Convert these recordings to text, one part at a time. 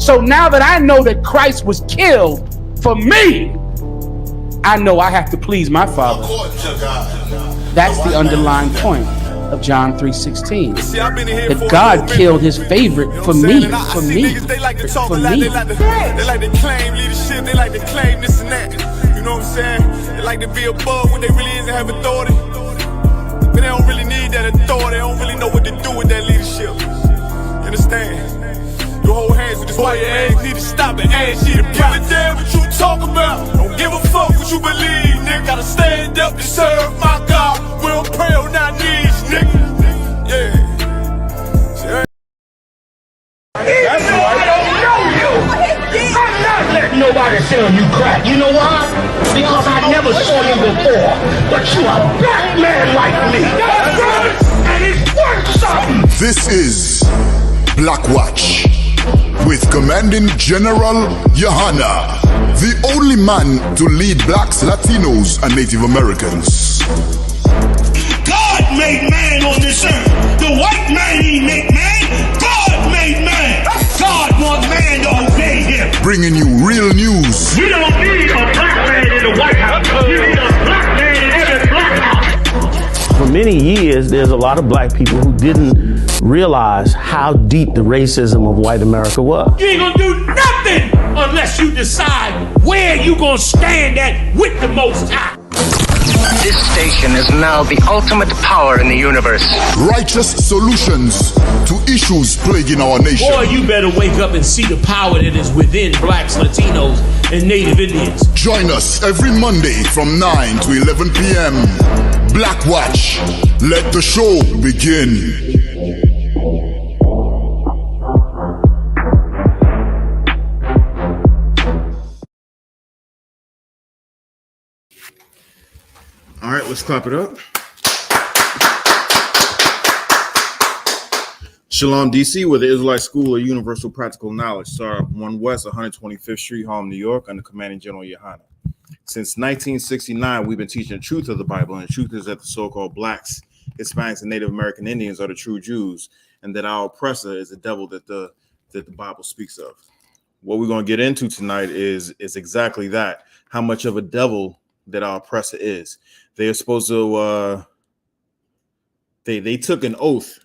So now that I know that Christ was killed for me, I know I have to please my Father. That's the underlying point of John 3:16. That God killed his favorite for me. For me. They like to talk For a lot. me. They like to claim leadership. They like to claim this and that. You know what I'm saying? They like to be above what they really is and have authority. But they don't really need that authority. They don't really know what to do with that leadership. You understand? You hold hands with this white man. Need to stop and ask you to give a damn what you talk about. Don't give a fuck what you believe, nigga. Gotta stand up to serve my God. We don't pray on our knees, nigga. Yeah. That's why I don't know you. I'm not letting nobody sell you crack. You know why? Because I never saw you before. But you a black man like me. That's right. And it's worth something. This is Black Watch with Commanding General Yahanna, the only man to lead blacks, Latinos, and Native Americans. God made man on this earth. The white man he make man. God made man. God wants man to obey him. Bringing you real news. We don't need a black man in the White House. We need a black man in every black house. For many years, there's a lot of black people who didn't realize how deep the racism of white America was. You ain't gonna do nothing unless you decide where you gonna stand at with the Most High. This station is now the ultimate power in the universe. Righteous solutions to issues plaguing our nation. Boy, you better wake up and see the power that is within blacks, Latinos, and Native Indians. Join us every Monday from 9 to 11 p.m. Black Watch. Let the show begin. All right, let's clap it up. Shalom, D.C., where the Israelite School of Universal Practical Knowledge started 1 West 125th Street, Harlem, New York, under Commanding General Yahanna. Since 1969, we've been teaching the truth of the Bible, and the truth is that the so-called blacks, Hispanics, and Native American Indians are the true Jews, and that our oppressor is the devil that the Bible speaks of. What we're going to get into tonight is exactly that, how much of a devil that our oppressor is. They are supposed to they took an oath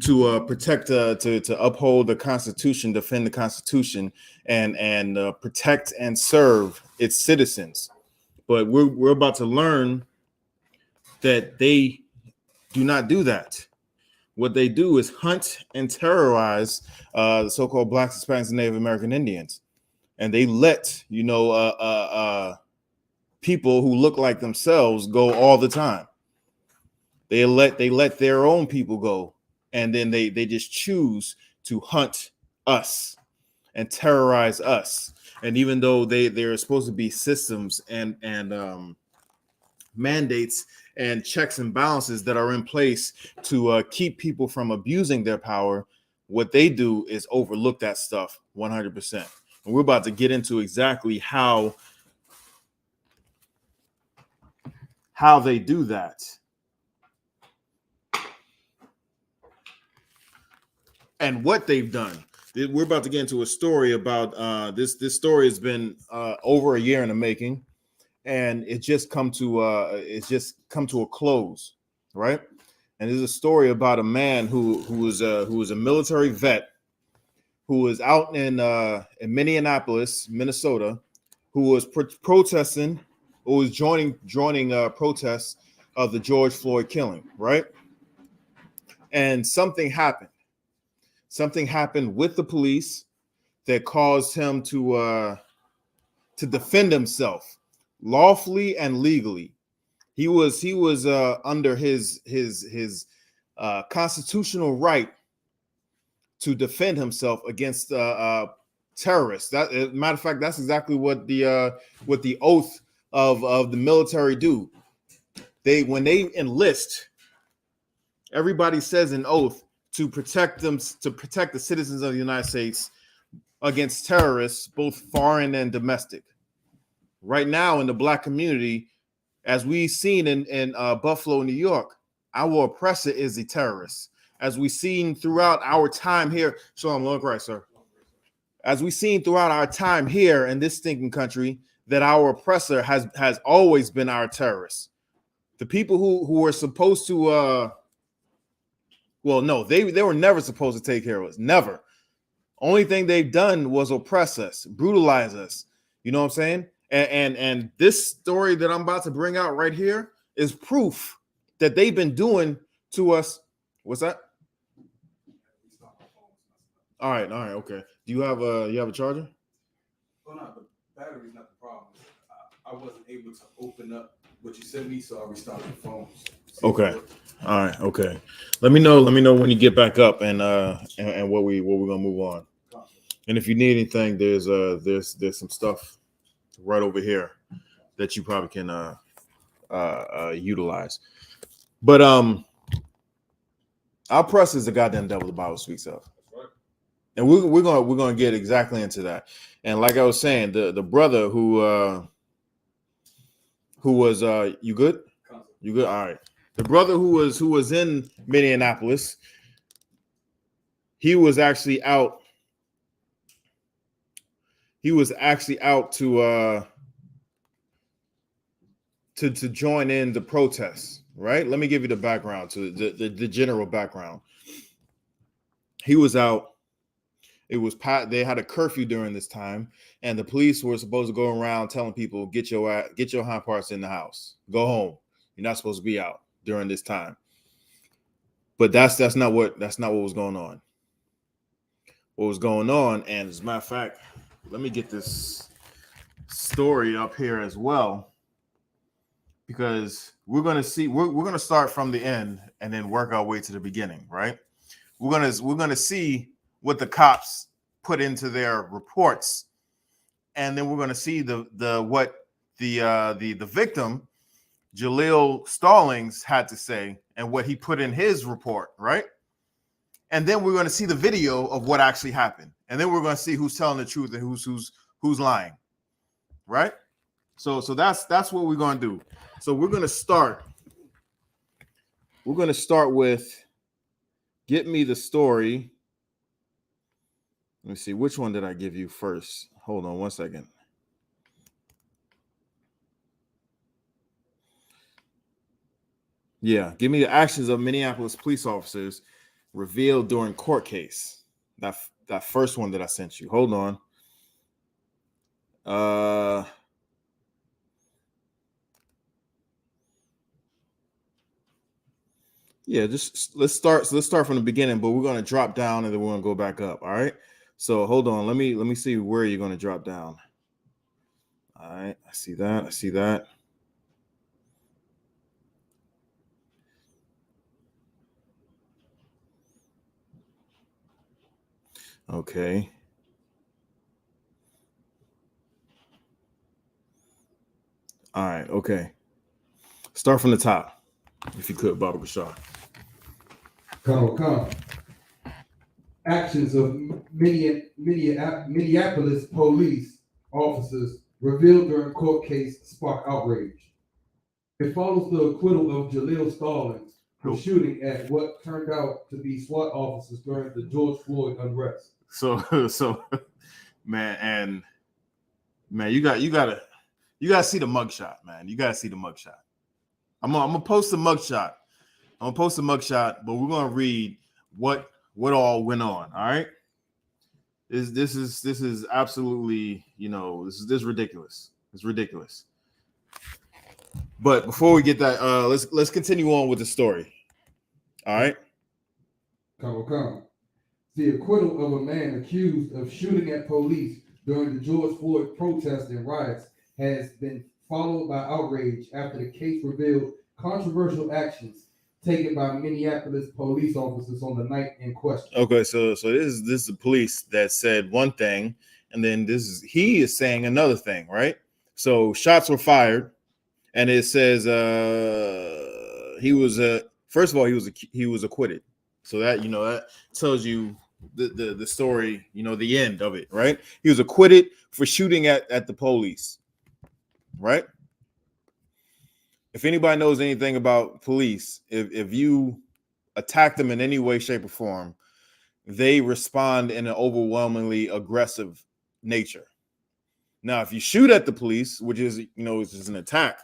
to protect to uphold the Constitution, defend the Constitution, and protect and serve its citizens. But we're about to learn that they do not do that. What they do is hunt and terrorize the so-called blacks, Hispanics, and Native American Indians, and they let people who look like themselves go all the time. They let their own people go, and then they just choose to hunt us and terrorize us. And even though there are supposed to be systems and mandates and checks and balances that are in place to keep people from abusing their power, what they do is overlook that stuff 100%. And we're about to get into exactly how they do that. And what they've done. We're about to get into a story about this story has been over a year in the making, and it's just come to a close, right? And there's a story about a man who was a military vet who was out in Minneapolis, Minnesota, who was protesting, who was joining protests of the George Floyd killing, right? And something happened. Something happened with the police that caused him to defend himself lawfully and legally. He was under his constitutional right to defend himself against terrorists. That, matter of fact, that's exactly what the oath of the military do. When they enlist, everybody says an oath to protect the citizens of the United States against terrorists, both foreign and domestic. Right now in the black community, as we've seen in Buffalo, New York, our oppressor is a terrorist. As we've seen throughout our time here. Shalom, look right, sir. as we've seen throughout our time here in this stinking country, that our oppressor has always been our terrorists. The people who were supposed to, well, no, they were never supposed to take care of us. Never. Only thing they've done was oppress us, brutalize us. You know what I'm saying? And this story that I'm about to bring out right here is proof that they've been doing to us. What's that? All right, okay. Do you have a charger? Oh no, the battery's not the problem. I wasn't able to open up what you sent me, so I restarted the phone. Okay. All right. Okay. Let me know when you get back up and what we're gonna move on. And if you need anything, there's some stuff right over here that you probably can utilize. But our press is the goddamn devil the Bible speaks of. And we're gonna get exactly into that. And like I was saying, the brother who was you good? You good? All right. The brother who was in Minneapolis, he was actually out. He was actually out to join in the protests, right? Let me give you the background to the general background. He was out. It was they had a curfew during this time, and the police were supposed to go around telling people, get your hind parts in the house, go home. You're not supposed to be out during this time. But that's not what was going on. What was going on, and as a matter of fact, let me get this story up here as well, because we're gonna start from the end and then work our way to the beginning, right? We're gonna see what the cops put into their reports, and then we're gonna see the victim Jaleel Stallings had to say and what he put in his report, right? And then we're going to see the video of what actually happened, and then we're going to see who's telling the truth and who's lying, right? So that's what we're going to do. So we're going to start with get me the story. Let me see, which one did I give you first? Hold on one second. Yeah, give me the actions of Minneapolis police officers revealed during court case. That first one that I sent you. Hold on. Yeah, just let's start from the beginning, but we're going to drop down and then we're going to go back up. All right. So hold on. Let me see where you're going to drop down. All right. I see that. Okay. All right. Okay. Start from the top, if you could, Baba Bashar. Come. Actions of Minneapolis police officers revealed during court case spark outrage. It follows the acquittal of Jaleel Stallings for shooting at what turned out to be SWAT officers during the George Floyd unrest. So man, you gotta see the mugshot, man. You gotta see the mugshot. I'm gonna post the mugshot. But we're gonna read what all went on. All right. This is absolutely, this is ridiculous. It's ridiculous. But before we get that, let's continue on with the story. All right. Come. The acquittal of a man accused of shooting at police during the George Floyd protests and riots has been followed by outrage after the case revealed controversial actions taken by Minneapolis police officers on the night in question. Okay, so this is the police that said one thing, and then he is saying another thing, right? So shots were fired, and it says he was first of all he was acquitted. So that that tells you the story, the end of it, right? He was acquitted for shooting at the police, right? If anybody knows anything about police, if you attack them in any way, shape, or form, they respond in an overwhelmingly aggressive nature. Now, if you shoot at the police, which is, is just an attack,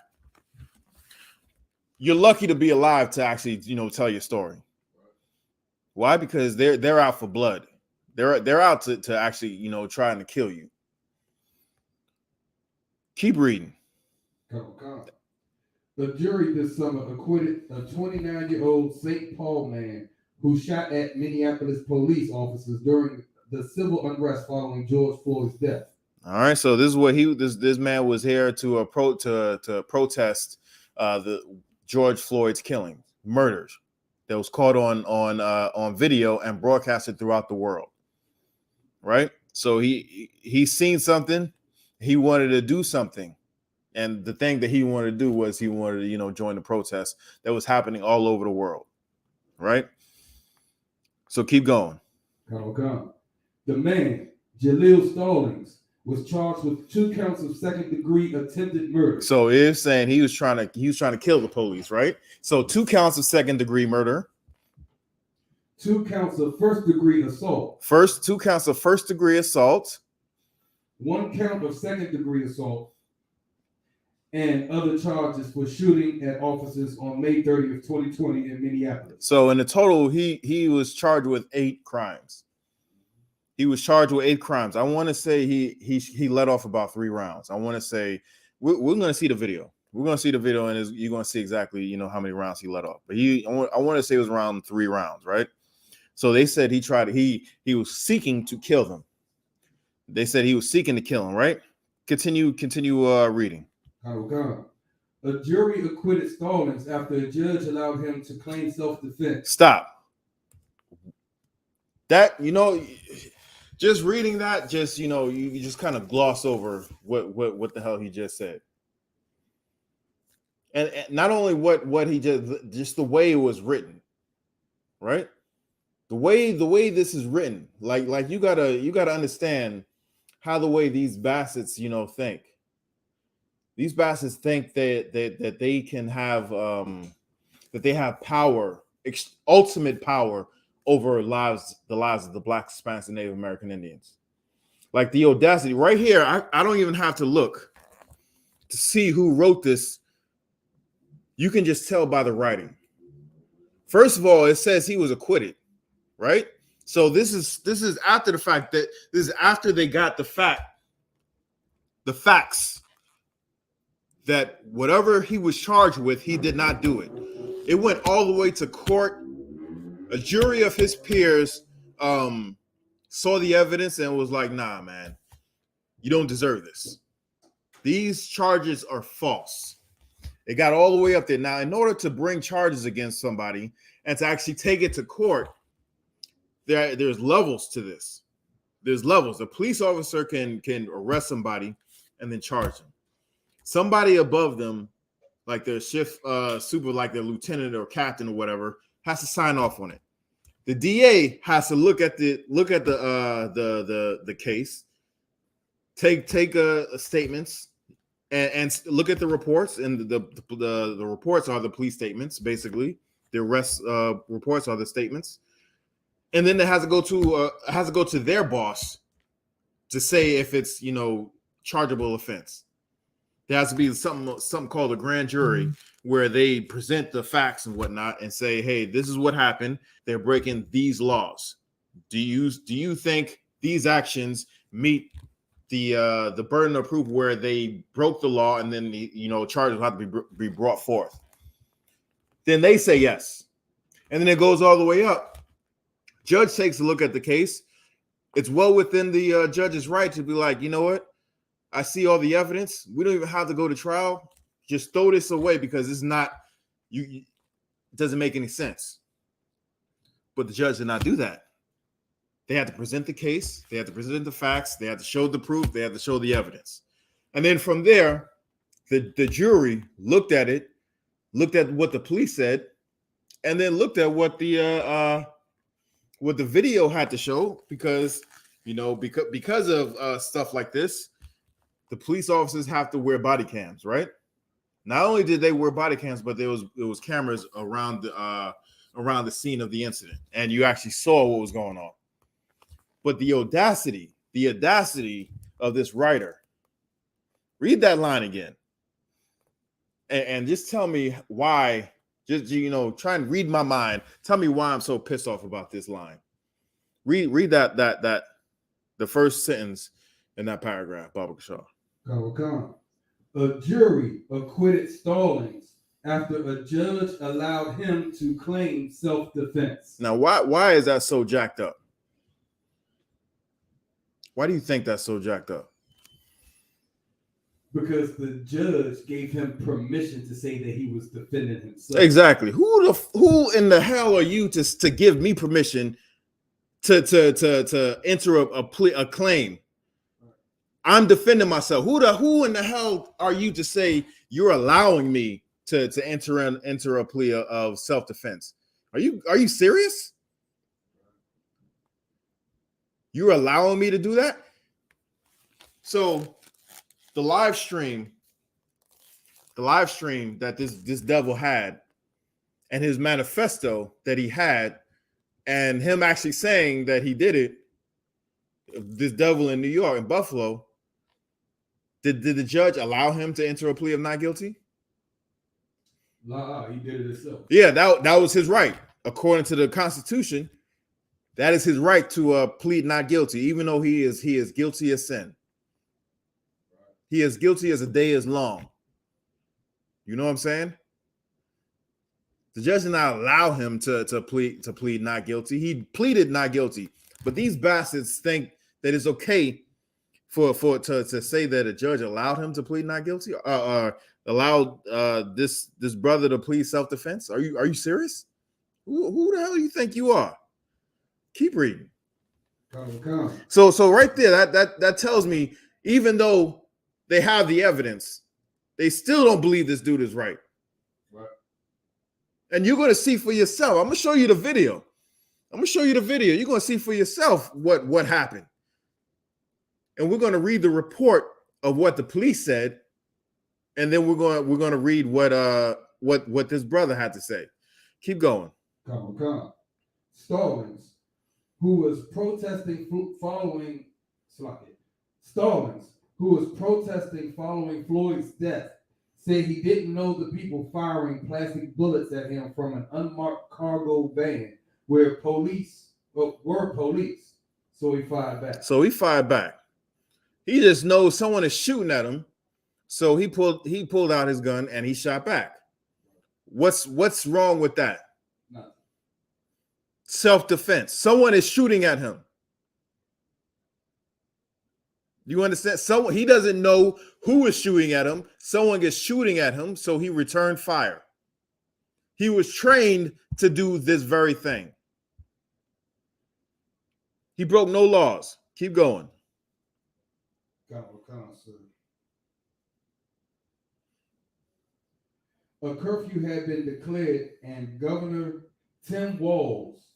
you're lucky to be alive to actually, tell your story. Why? Because they're out for blood. They're out to actually, trying to kill you. Keep reading. The jury this summer acquitted a 29-year-old St. Paul man who shot at Minneapolis police officers during the civil unrest following George Floyd's death. All right, so this is what this man was here to protest the George Floyd's killing, murders that was caught on video and broadcasted throughout the world. Right? So he's seen something, he wanted to do something. And the thing that he wanted to do was he wanted to, join the protest that was happening all over the world. Right? So keep going. The man, Jaleel Stallings, was charged with 2 counts of second-degree attempted murder. So it's saying he was trying to kill the police, right? So 2 counts of second-degree murder. 2 counts of first-degree assault. 2 counts of first-degree assault. 1 count of second-degree assault. And other charges for shooting at officers on May 30th, 2020 in Minneapolis. So in the total, he was charged with 8 crimes. He was charged with 8 crimes. I want to say he let off about 3 rounds. I want to say we're going to see the video. We're going to see the video, and you're going to see exactly how many rounds he let off. But I want to say it was around 3 rounds, right? So they said he was seeking to kill them. They said he was seeking to kill him, right? Continue reading. A jury acquitted Stallings after a judge allowed him to claim self-defense. Stop. That, just reading that, just, you just kind of gloss over what the hell he just said. And not only what he just the way it was written, right? The way this is written, like you gotta understand how the way these bastards, think. These bastards think that they can have that they have power, ultimate power over the lives of the Black, Hispanics, and Native American Indians. Like the audacity right here. I don't even have to look to see who wrote this. You can just tell by the writing. First of all, it says he was acquitted, right? So this is after the fact that this is after they got the facts that whatever he was charged with, he did not do it. It went all the way to court. A jury of his peers saw the evidence and was like, nah, man, you don't deserve this. These charges are false. It got all the way up there. Now, in order to bring charges against somebody and to actually take it to court, there's levels to this. There's levels. A police officer can arrest somebody and then charge them. Somebody above them, like their shift super, like their lieutenant or captain or whatever, has to sign off on it. The DA has to look at the case, take statements, and look at the reports. And the reports are the police statements, basically. The arrest reports are the statements, and then it has to go to their boss to say if it's chargeable offense. There has to be something called a grand jury where they present the facts and whatnot and say, hey, this is what happened. They're breaking these laws. Do you think these actions meet the burden of proof where they broke the law and then the charges have to be brought forth? Then they say yes. And then it goes all the way up. Judge takes a look at the case. It's well within the judge's right to be like, you know what? I see all the evidence. We don't even have to go to trial. Just throw this away because it's not, it doesn't make any sense. But the judge did not do that. They had to present the case. They had to present the facts. They had to show the proof. They had to show the evidence. And then from there, the jury looked at it, looked at what the police said, and then looked at what the video had to show because of stuff like this. The police officers have to wear body cams, right? Not only did they wear body cams, but there was cameras around the scene of the incident, and you actually saw what was going on. But the audacity of this writer. Read that line again. And just tell me why, just, try and read my mind. Tell me why I'm so pissed off about this line. Read that the first sentence in that paragraph, Baba Kashaw. A jury acquitted Stallings after a judge allowed him to claim self-defense. Now, why is that so jacked up? Why do you think that's so jacked up? Because the judge gave him permission to say that he was defending himself. Exactly. Who in the hell are you to give me permission to enter a claim? I'm defending myself. Who in the hell are you to say you're allowing me to enter a plea of self-defense? Are you serious? You're allowing me to do that? So the live stream that this devil had, and his manifesto that he had, and him actually saying that he did it, this devil in New York, in Buffalo, did the judge allow him to enter a plea of not guilty? He did it himself. Yeah, that was his right. According to the Constitution, that is his right to plead not guilty, even though he is guilty as sin. He is guilty as a day is long. You know what I'm saying? The judge did not allow him to plead not guilty. He pleaded not guilty. But these bastards think that it's okay to say that a judge allowed him to plead not guilty, allowed this brother to plead self-defense. Are you serious? Who the hell do you think you are? Keep reading. Come. So right there, that tells me, even though they have the evidence, they still don't believe this dude is right. Right. And you're going to see for yourself. I'm going to show you the video. You're going to see for yourself what happened. And we're going to read the report of what the police said, and then we're going to read what this brother had to say. Keep going. Come. Stallings, who was protesting following Floyd's death, said he didn't know the people firing plastic bullets at him from an unmarked cargo van were police. So he fired back. He just knows someone is shooting at him, so he pulled out his gun and he shot back. What's wrong with that? Nothing. Self-defense. Someone is shooting at him. You understand? He doesn't know who is shooting at him. Someone is shooting at him, so he returned fire. He was trained to do this very thing. He broke no laws. Keep going. A curfew had been declared, and Governor Tim Walz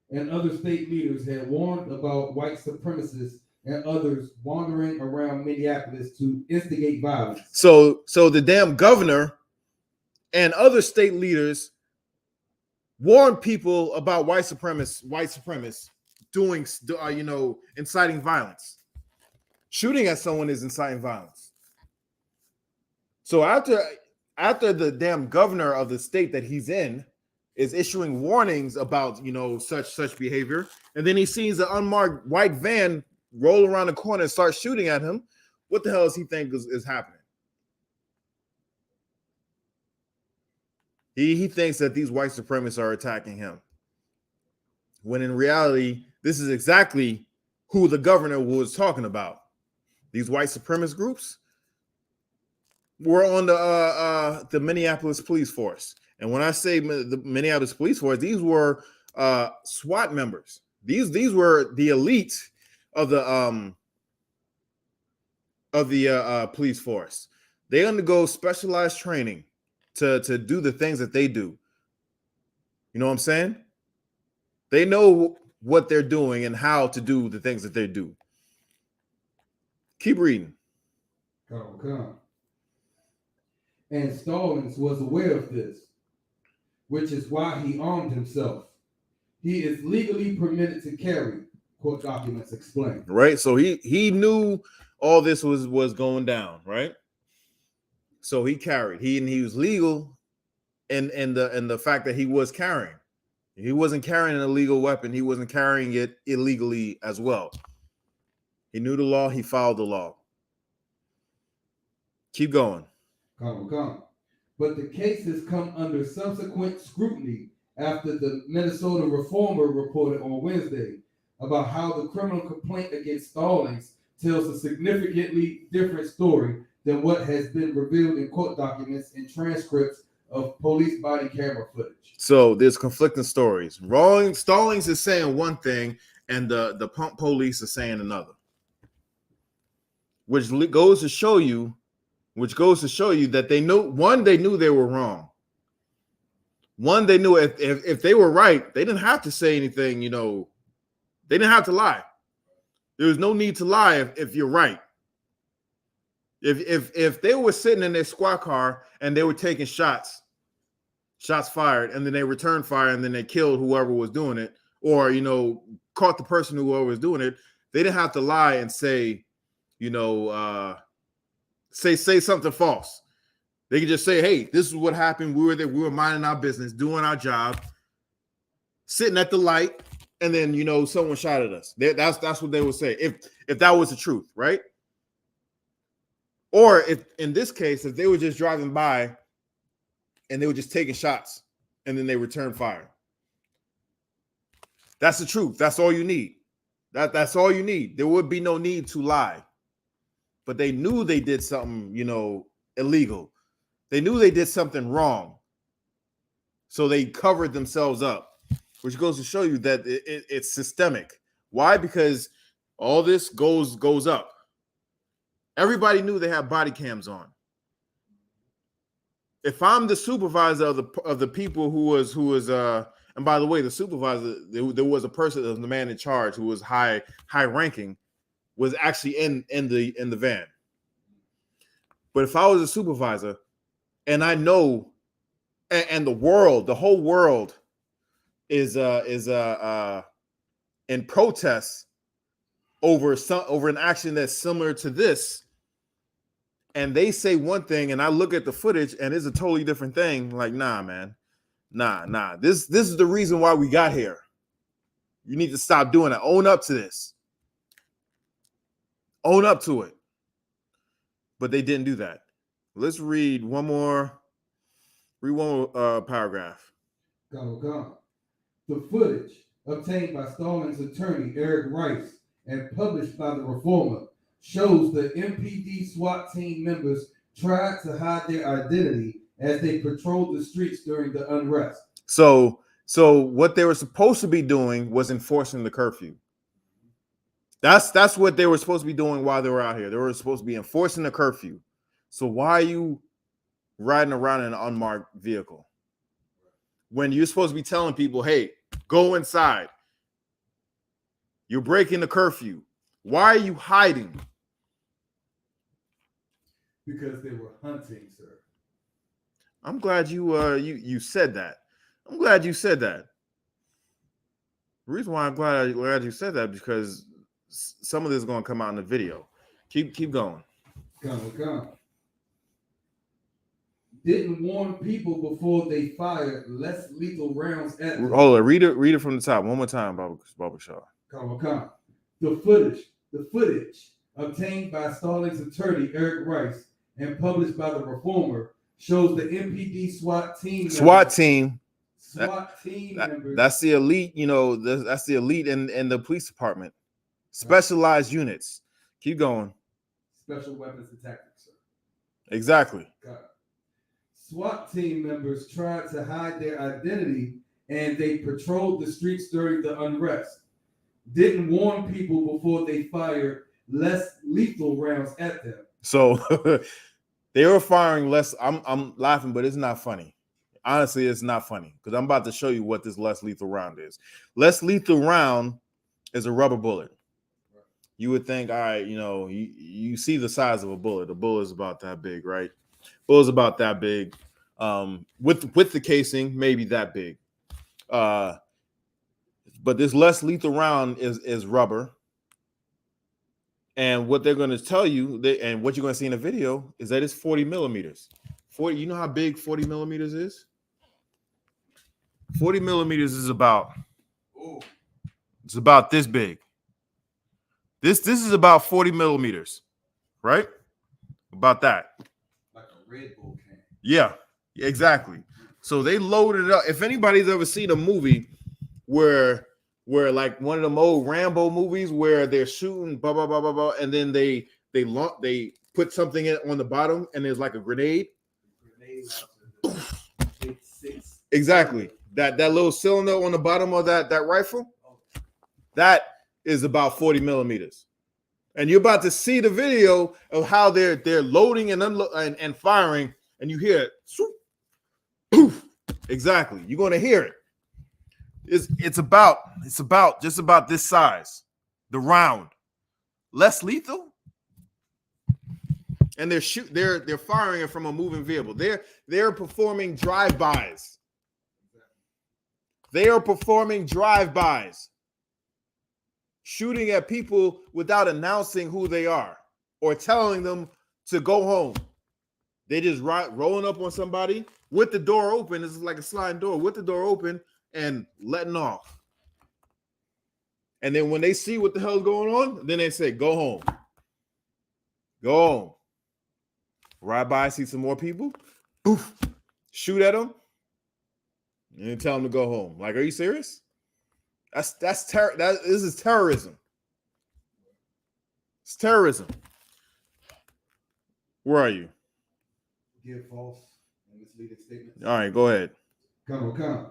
and other state leaders had warned about white supremacists and others wandering around Minneapolis to instigate violence. So the damn governor and other state leaders warned people about white supremacists doing, inciting violence. Shooting at someone is inciting violence. So after the damn governor of the state that he's in is issuing warnings about, such behavior, and then he sees an unmarked white van roll around the corner and start shooting at him, what the hell does he think is happening? He thinks that these white supremacists are attacking him, when in reality, this is exactly who the governor was talking about. These white supremacist groups were on the Minneapolis police force. And when I say the Minneapolis police force, these were SWAT members. These were the elite of the police force. They undergo specialized training to do the things that they do. You know what I'm saying? They know what they're doing and how to do the things that they do. Keep reading. Come. And Stallings was aware of this, which is why he armed himself. He is legally permitted to carry, Court documents explain. Right. So he knew all this was going down, right? So he carried. He was legal in the fact that he was carrying. He wasn't carrying an illegal weapon. He wasn't carrying it illegally as well. He knew the law. He followed the law. Keep going. Come. But the case has come under subsequent scrutiny after the Minnesota Reformer reported on Wednesday about how the criminal complaint against Stallings tells a significantly different story than what has been revealed in court documents and transcripts of police body camera footage. So there's conflicting stories. Stallings is saying one thing, and the pump police are saying another, which goes to show you that they knew they were wrong. One, they knew if they were right, they didn't have to say anything. You know, they didn't have to lie. There was no need to lie if you're right. If they were sitting in their squad car and they were taking shots fired, and then they returned fire, and then they killed whoever was doing it, or caught the person whoever was doing it, they didn't have to lie and say, say something false. They could just say, "Hey, this is what happened. We were there. We were minding our business, doing our job, sitting at the light, and then someone shot at us." That's what they would say if that was the truth, right? Or if in this case, if they were just driving by and they were just taking shots and then they returned fire. That's the truth. That's all you need. That's all you need. There would be no need to lie. But they knew they did something, illegal. They knew they did something wrong. So they covered themselves up, which goes to show you that it's systemic. Why? Because all this goes up. Everybody knew they had body cams on. If I'm the supervisor of the people who was and by the way, the supervisor, there was a person, the man in charge who was high ranking, was actually in the van. But if I was a supervisor and I know, and the whole world is in protest over an action that's similar to this, and they say one thing, and I look at the footage, and it's a totally different thing. Like, nah, man, nah. This is the reason why we got here. You need to stop doing it. Own up to this. Own up to it. But they didn't do that. Let's read one more paragraph. Go. The footage obtained by Stallings' attorney, Eric Rice, and published by the Reformer, shows the MPD SWAT team members tried to hide their identity as they patrolled the streets during the unrest. So what they were supposed to be doing was enforcing the curfew. That's what they were supposed to be doing while they were out here. They were supposed to be enforcing the curfew. So why are you riding around in an unmarked vehicle when you're supposed to be telling people, "Hey, go inside"? You're breaking the curfew. Why are you hiding? Because they were hunting, sir. I'm glad you said that. I'm glad you said that. The reason why I'm glad you said that because some of this is going to come out in the video. Keep going. Come. Didn't warn people before they fired less lethal rounds at them. Hold on, read it from the top one more time, Baba Shaw. Come. The footage obtained by Stallings' attorney Eric Rice and published by the Reformer shows the MPD SWAT team. Members. That's the elite. That's the elite in the police department. Specialized units. Keep going. Special weapons and tactics, sir. Exactly. SWAT team members tried to hide their identity and they patrolled the streets during the unrest. Didn't warn people before they fired less lethal rounds at them. So they were firing less. I'm laughing, but it's not funny. Honestly, it's not funny because I'm about to show you what this less lethal round is. Less lethal round is a rubber bullet. You would think, all right, you see the size of a bullet. A bullet is about that big, right? Bullet's about that big. With the casing, maybe that big. But But this less lethal round is rubber. And what they're going to tell you, and what you're going to see in the video, is that it's 40 millimeters. 40. You know how big 40 millimeters is? 40 millimeters is about. It's about this big. This is about 40 millimeters, right? About that. Like a Red Bull can. Yeah, exactly. So they loaded it up. If anybody's ever seen a movie where like one of them old Rambo movies where they're shooting blah blah blah blah blah, and then they put something in on the bottom and there's like a grenade. Exactly. That little cylinder on the bottom of that rifle, that is about 40 millimeters. And you're about to see the video of how they're loading and and firing, and you hear it. Poof. Exactly. You're going to hear it. It's about just about this size, the round, less lethal, and they're firing it from a moving vehicle. They're performing drive-bys. They are performing drive-bys, shooting at people without announcing who they are or telling them to go home. They just rolling up on somebody with the door open. This is like a sliding door with the door open and letting off. And then when they see what the hell's going on, then they say, go home. Go home. Ride by, see some more people. Poof. Shoot at them. And then tell them to go home. Like, are you serious? This is terrorism. It's terrorism. Where are you? Give false and misleading statements. All right, go ahead. Come.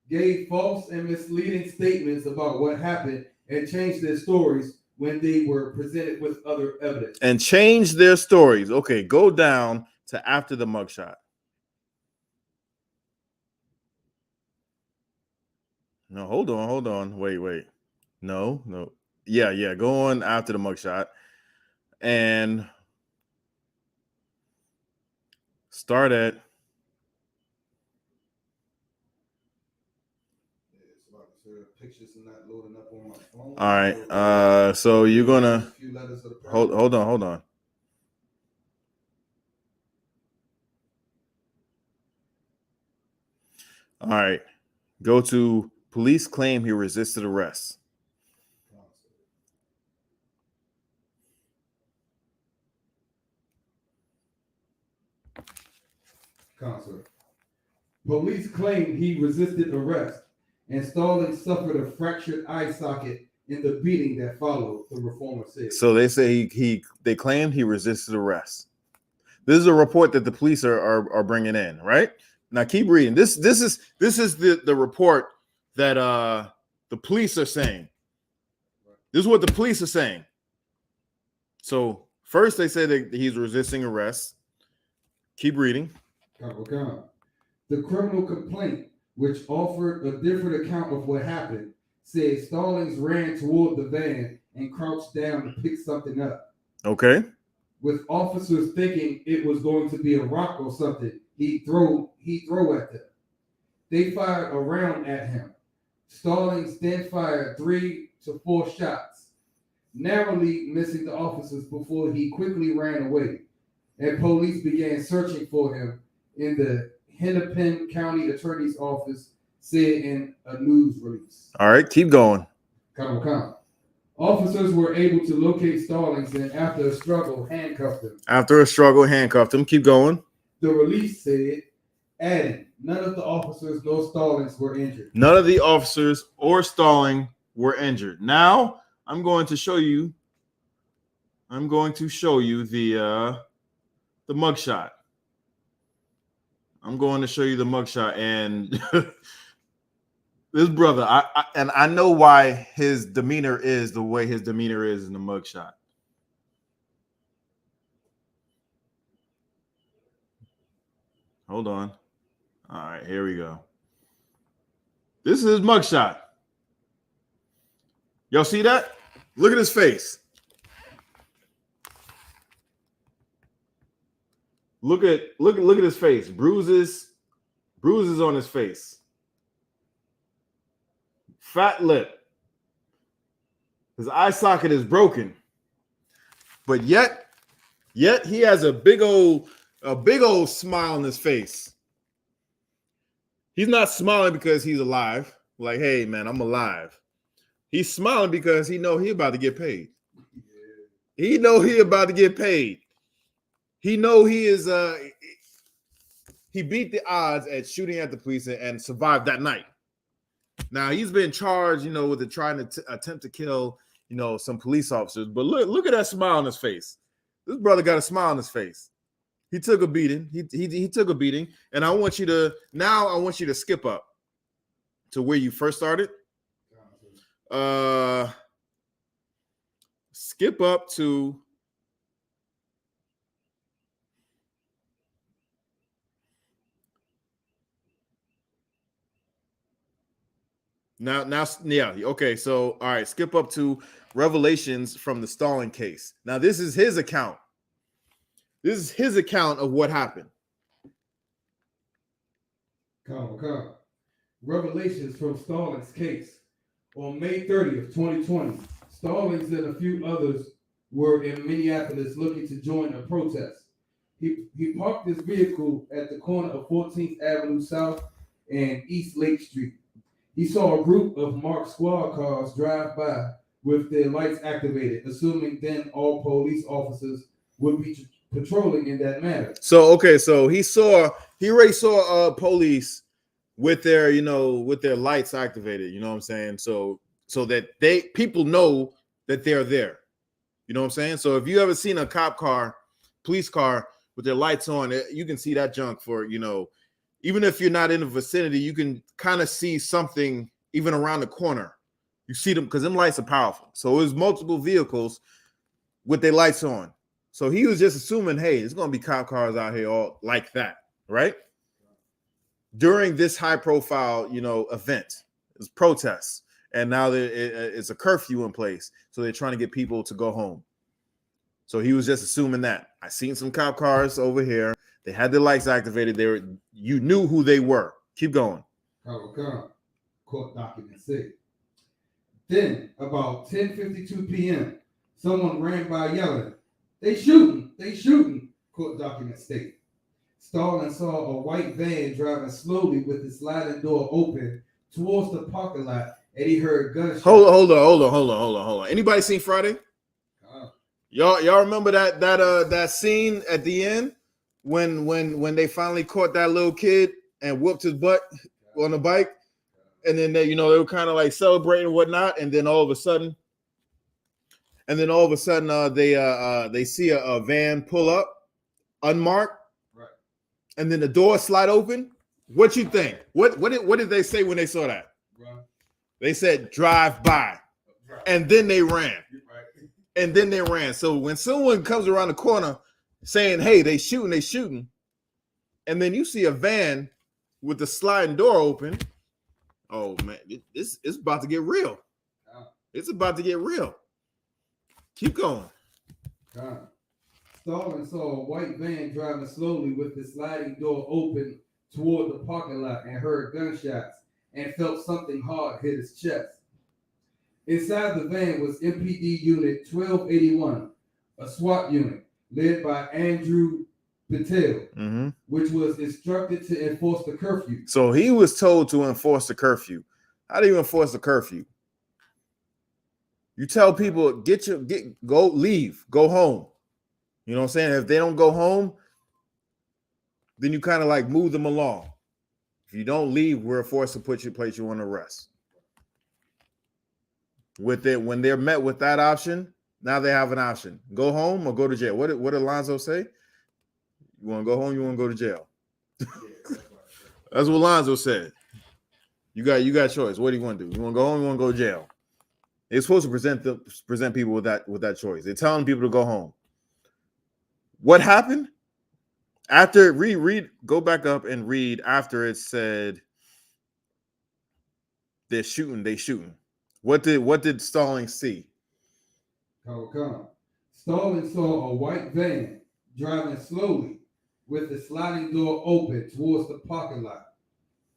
Gave false and misleading statements about what happened and changed their stories when they were presented with other evidence. And changed their stories. Okay, go down to after the mugshot. No, hold on. Wait. No. Yeah. Go on after the mugshot. And start at. All right. So you're gonna hold on. All right. Go to police claim he resisted arrest. Counselor. Police claim he resisted arrest, and Stallings suffered a fractured eye socket in the beating that followed, the reformer said. So they say they claimed he resisted arrest. This is a report that the police are bringing in, right? Now keep reading. This is the report that the police are saying. This is what the police are saying. So first they say that he's resisting arrest. Keep reading. The criminal complaint, which offered a different account of what happened, said Stallings ran toward the van and crouched down to pick something up. Okay. With officers thinking it was going to be a rock or something, he throw at them. They fired a round at him. Stallings then fired 3 to 4 shots, narrowly missing the officers before he quickly ran away. And police began searching for him in the Hennepin County Attorney's Office, said in a news release. All right, keep going. Come. Officers were able to locate Stallings and after a struggle, handcuffed him. Keep going. The release said, adding, none of the officers nor Stallings were injured. None of the officers or Stallings were injured. Now I'm going to show you the mugshot. I'm going to show you the mugshot, and this brother, I know why his demeanor is the way his demeanor is in the mugshot. Hold on. All right, here we go. This is his mugshot. Y'all see that? Look at his face. Look at his face. Bruises on his face. fat lip. His eye socket is broken. But yet he has a big old smile on his face. He's not smiling because he's alive. Like, hey man, I'm alive. He's smiling because he know he about to get paid. He know he about to get paid. He know he is he beat the odds at shooting at the police and survived that night. Now he's been charged, with trying to attempt to kill, some police officers. But look at that smile on his face. This brother got a smile on his face. He took a beating. He took a beating, and I want you to skip up to where you first started. Skip up to now. Yeah. Okay. So, all right. Skip up to revelations from the Stalin case. Now, this is his account. This is his account of what happened. Come. Revelations from Stalin's case. On May 30th, 2020, Stallings and a few others were in Minneapolis looking to join a protest. He parked his vehicle at the corner of 14th Avenue South and East Lake Street. He saw a group of marked squad cars drive by with their lights activated, assuming then all police officers would be patrolling in that manner. So he already saw police with their lights activated, you know what I'm saying? So that people know that they're there. You know what I'm saying? So if you ever seen a police car with their lights on, you can see that junk for, even if you're not in the vicinity, you can kind of see something even around the corner. You see them because them lights are powerful. So it was multiple vehicles with their lights on. So he was just assuming, hey, there's going to be cop cars out here all like that, right? During this high-profile, event, it's protests, and now it's a curfew in place, so they're trying to get people to go home. So he was just assuming that. I seen some cop cars over here. They had their lights activated. You knew who they were. Keep going. Court documents say. Then, about 10:52 p.m., someone ran by yelling, "They shooting!" Court documents state. Stalin saw a white van driving slowly with the sliding door open towards the parking lot, and he heard gunshots. Hold on. Anybody seen Friday? Y'all remember that scene at the end when they finally caught that little kid and whooped his butt on the bike, and then they were kind of like celebrating and whatnot, and then all of a sudden they see a van pull up unmarked. And then the door slide open. What you think? What did they say when they saw that? They said drive by, and then they ran. So when someone comes around the corner saying, "Hey, they shooting," and then you see a van with the sliding door open, oh man, it's about to get real. It's about to get real. Keep going. Stalin saw a white van driving slowly with the sliding door open toward the parking lot and heard gunshots and felt something hard hit his chest. Inside the van was MPD Unit 1281, a SWAT unit led by Andrew Patel, which was instructed to enforce the curfew. So he was told to enforce the curfew. How do you enforce the curfew? You tell people, leave, go home. You know what I'm saying? If they don't go home, then you kind of like move them along. If you don't leave, we're forced to place you on arrest. When they're met with that option, now they have an option: go home or go to jail. What did Alonzo say? You want to go home? You want to go to jail? That's what Alonzo said. You got choice. What do you want to do? You want to go home? You want to go to jail? They're supposed to present people with that choice. They're telling people to go home. What happened after go back up and read after it said they shooting. What did Stalin see? Stalin saw a white van driving slowly with the sliding door open towards the parking lot,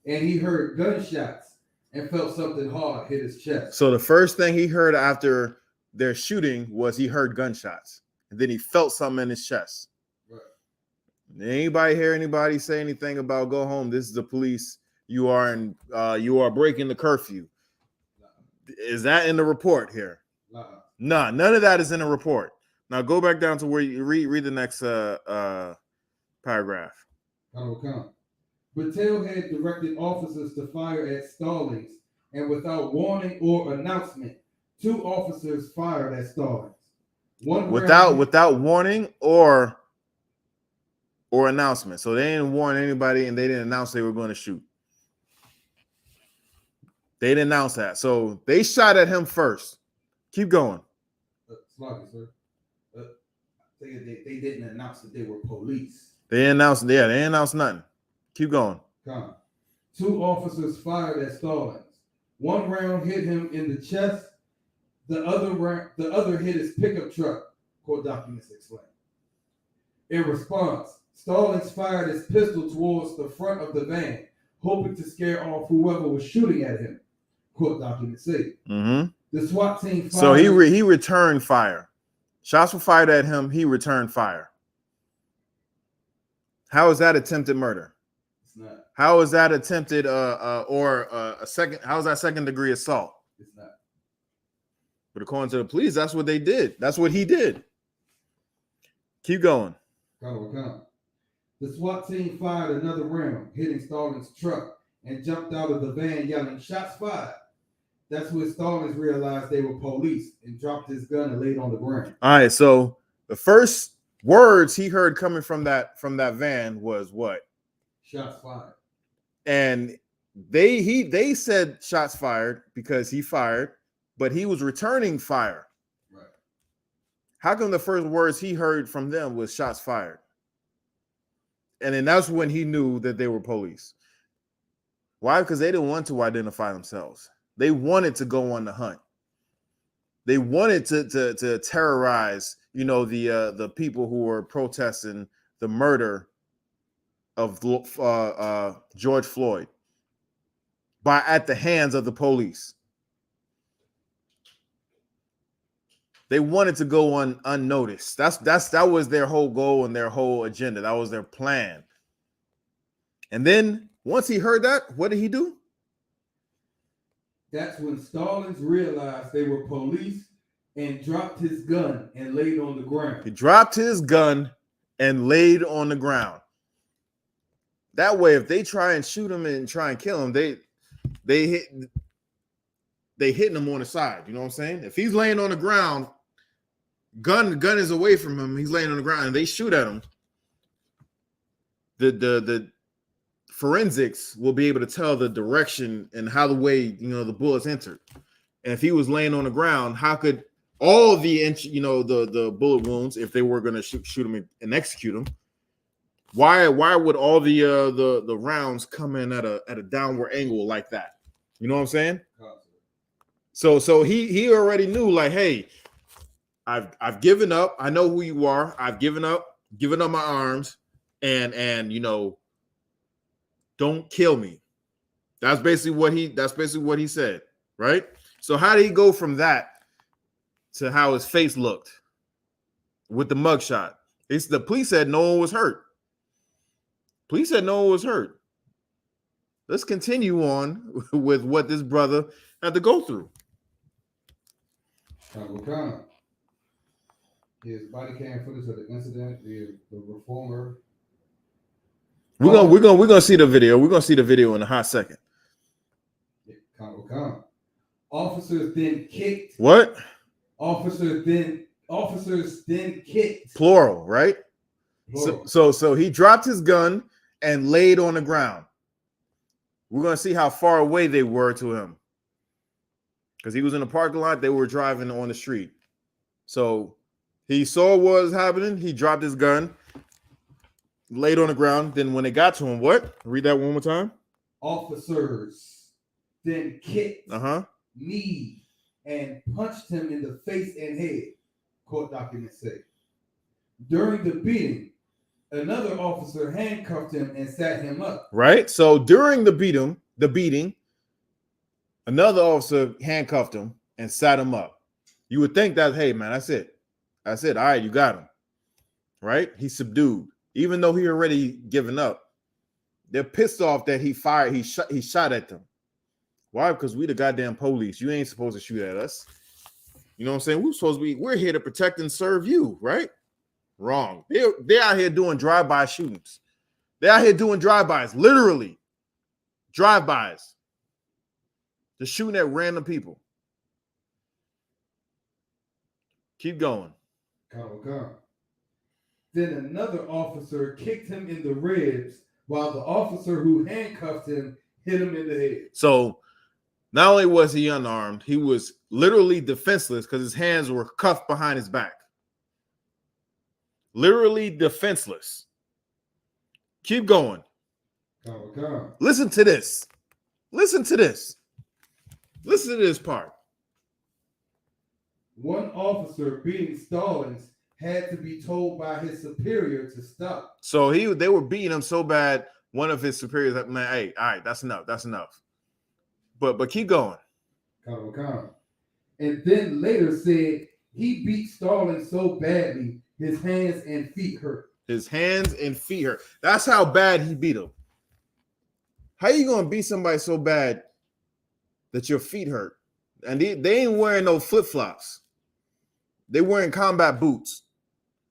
and he heard gunshots and felt something hard hit his chest. So the first thing he heard after their shooting was he heard gunshots, and then he felt something in his chest. Right. Anybody hear anybody say anything about go home? This is the police. You are breaking the curfew. Is that in the report here? Nah, none of that is in the report. Now go back down to where you read the next paragraph. Patel had directed officers to fire at Stallings, and without warning or announcement, 2 officers fired at Stallings. Without warning or announcement. So they didn't warn anybody, and they didn't announce they were going to shoot. They didn't announce that. So they shot at him first. Keep going. Sloppy, sir. They didn't announce that they were police. They announced nothing. Keep going. 2 officers fired at Stallings. 1 round hit him in the chest. The other hit his pickup truck, court documents explain. In response, Stallings fired his pistol towards the front of the van, hoping to scare off whoever was shooting at him, court documents say. Mm-hmm. The SWAT team fired. So he returned fire. Shots were fired at him. He returned fire. How is that attempted murder? It's not. How is that attempted a second? How is that second degree assault? It's not. But according to the police, that's what they did. That's what he did. Keep going. The SWAT team fired another round, hitting Stallings' truck, and jumped out of the van yelling, "Shots fired." That's when Stallings realized they were police and dropped his gun and laid on the ground. All right, so the first words he heard coming from that van was what? Shots fired. And they said shots fired because he fired, but he was returning fire. Right. How come the first words he heard from them was shots fired? And then that's when he knew that they were police. Why? Because they didn't want to identify themselves. They wanted to go on the hunt. They wanted to terrorize, the people who were protesting the murder of George Floyd at the hands of the police. They wanted to go unnoticed. That was their whole goal and their whole agenda. That was their plan. And then once he heard that, what did he do? That's when Stallings realized they were police and dropped his gun and laid on the ground. He dropped his gun and laid on the ground. That way, if they try and shoot him and try and kill him, they hitting him on the side. You know what I'm saying? If he's laying on the ground, gun is away from him. He's laying on the ground, and they shoot at him. The forensics will be able to tell the direction and how the bullets entered. And if he was laying on the ground, how could all the bullet wounds, if they were going to shoot him and execute him, why would all the rounds come in at a downward angle like that? You know what I'm saying? So he already knew, like, hey, I've given up. I know who you are. I've given up my arms, and don't kill me. That's basically what he said, right? So how did he go from that to how his face looked with the mugshot? The police said no one was hurt. Police said no one was hurt. Let's continue on with what this brother had to go through. His body cam footage of the incident. The reformer. We're gonna see the video. We're gonna see the video in a hot second. Officers then kicked. What? Officers then kicked. Plural, right? Plural. So he dropped his gun and laid on the ground. We're gonna see how far away they were to him, because he was in the parking lot. They were driving on the street. So he saw what was happening. He dropped his gun, laid on the ground. Then when they got to him, what? Read that one more time. Officers then kicked, kneed, and punched him in the face and head, court documents say. During the beating, another officer handcuffed him and sat him up. Right? So during the beating, Another officer handcuffed him and sat him up. You would think that, hey, man, that's it. That's it. All right, you got him. Right? He's subdued. Even though he already given up, they're pissed off that he fired. He shot at them. Why? Because we the goddamn police. You ain't supposed to shoot at us. You know what I'm saying? We're here to protect and serve you, right? Wrong. They're out here doing drive-by shootings. They're out here doing drive-bys, literally. Drive-bys. Just shooting at random people. Keep going. Come. Then another officer kicked him in the ribs while the officer who handcuffed him hit him in the head. So not only was he unarmed, he was literally defenseless because his hands were cuffed behind his back. Literally defenseless. Keep going. Come. Listen to this. Listen to this. Listen to this part. One officer beating Stallings had to be told by his superior to stop. So they were beating him so bad, one of his superiors like, man, hey, all right, that's enough. That's enough. But keep going. Come. And then later said he beat Stallings so badly his hands and feet hurt. His hands and feet hurt. That's how bad he beat him. How you gonna beat somebody so bad that your feet hurt? And they ain't wearing no flip-flops. They wearing combat boots.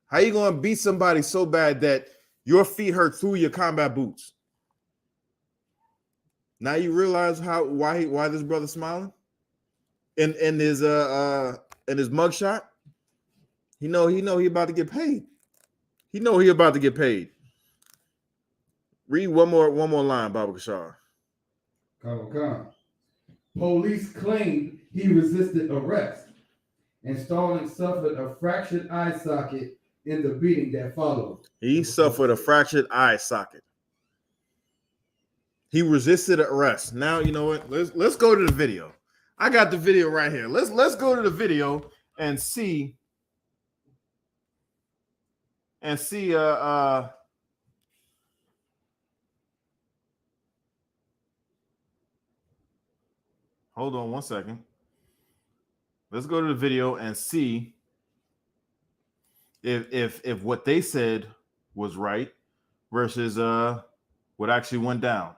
How you gonna beat somebody so bad that your feet hurt through your combat boots? Now you realize why this brother's smiling? In his mugshot, he know he about to get paid. He know he about to get paid. Read one more line, Baba Kashar. Come. Police claimed he resisted arrest, and Stallings suffered a fractured eye socket in the beating that followed. He suffered a fractured eye socket. He resisted arrest. Now you know what? Let's go to the video. I got the video right here. Let's go to the video and see. Hold on one second. Let's go to the video and see if what they said was right versus what actually went down.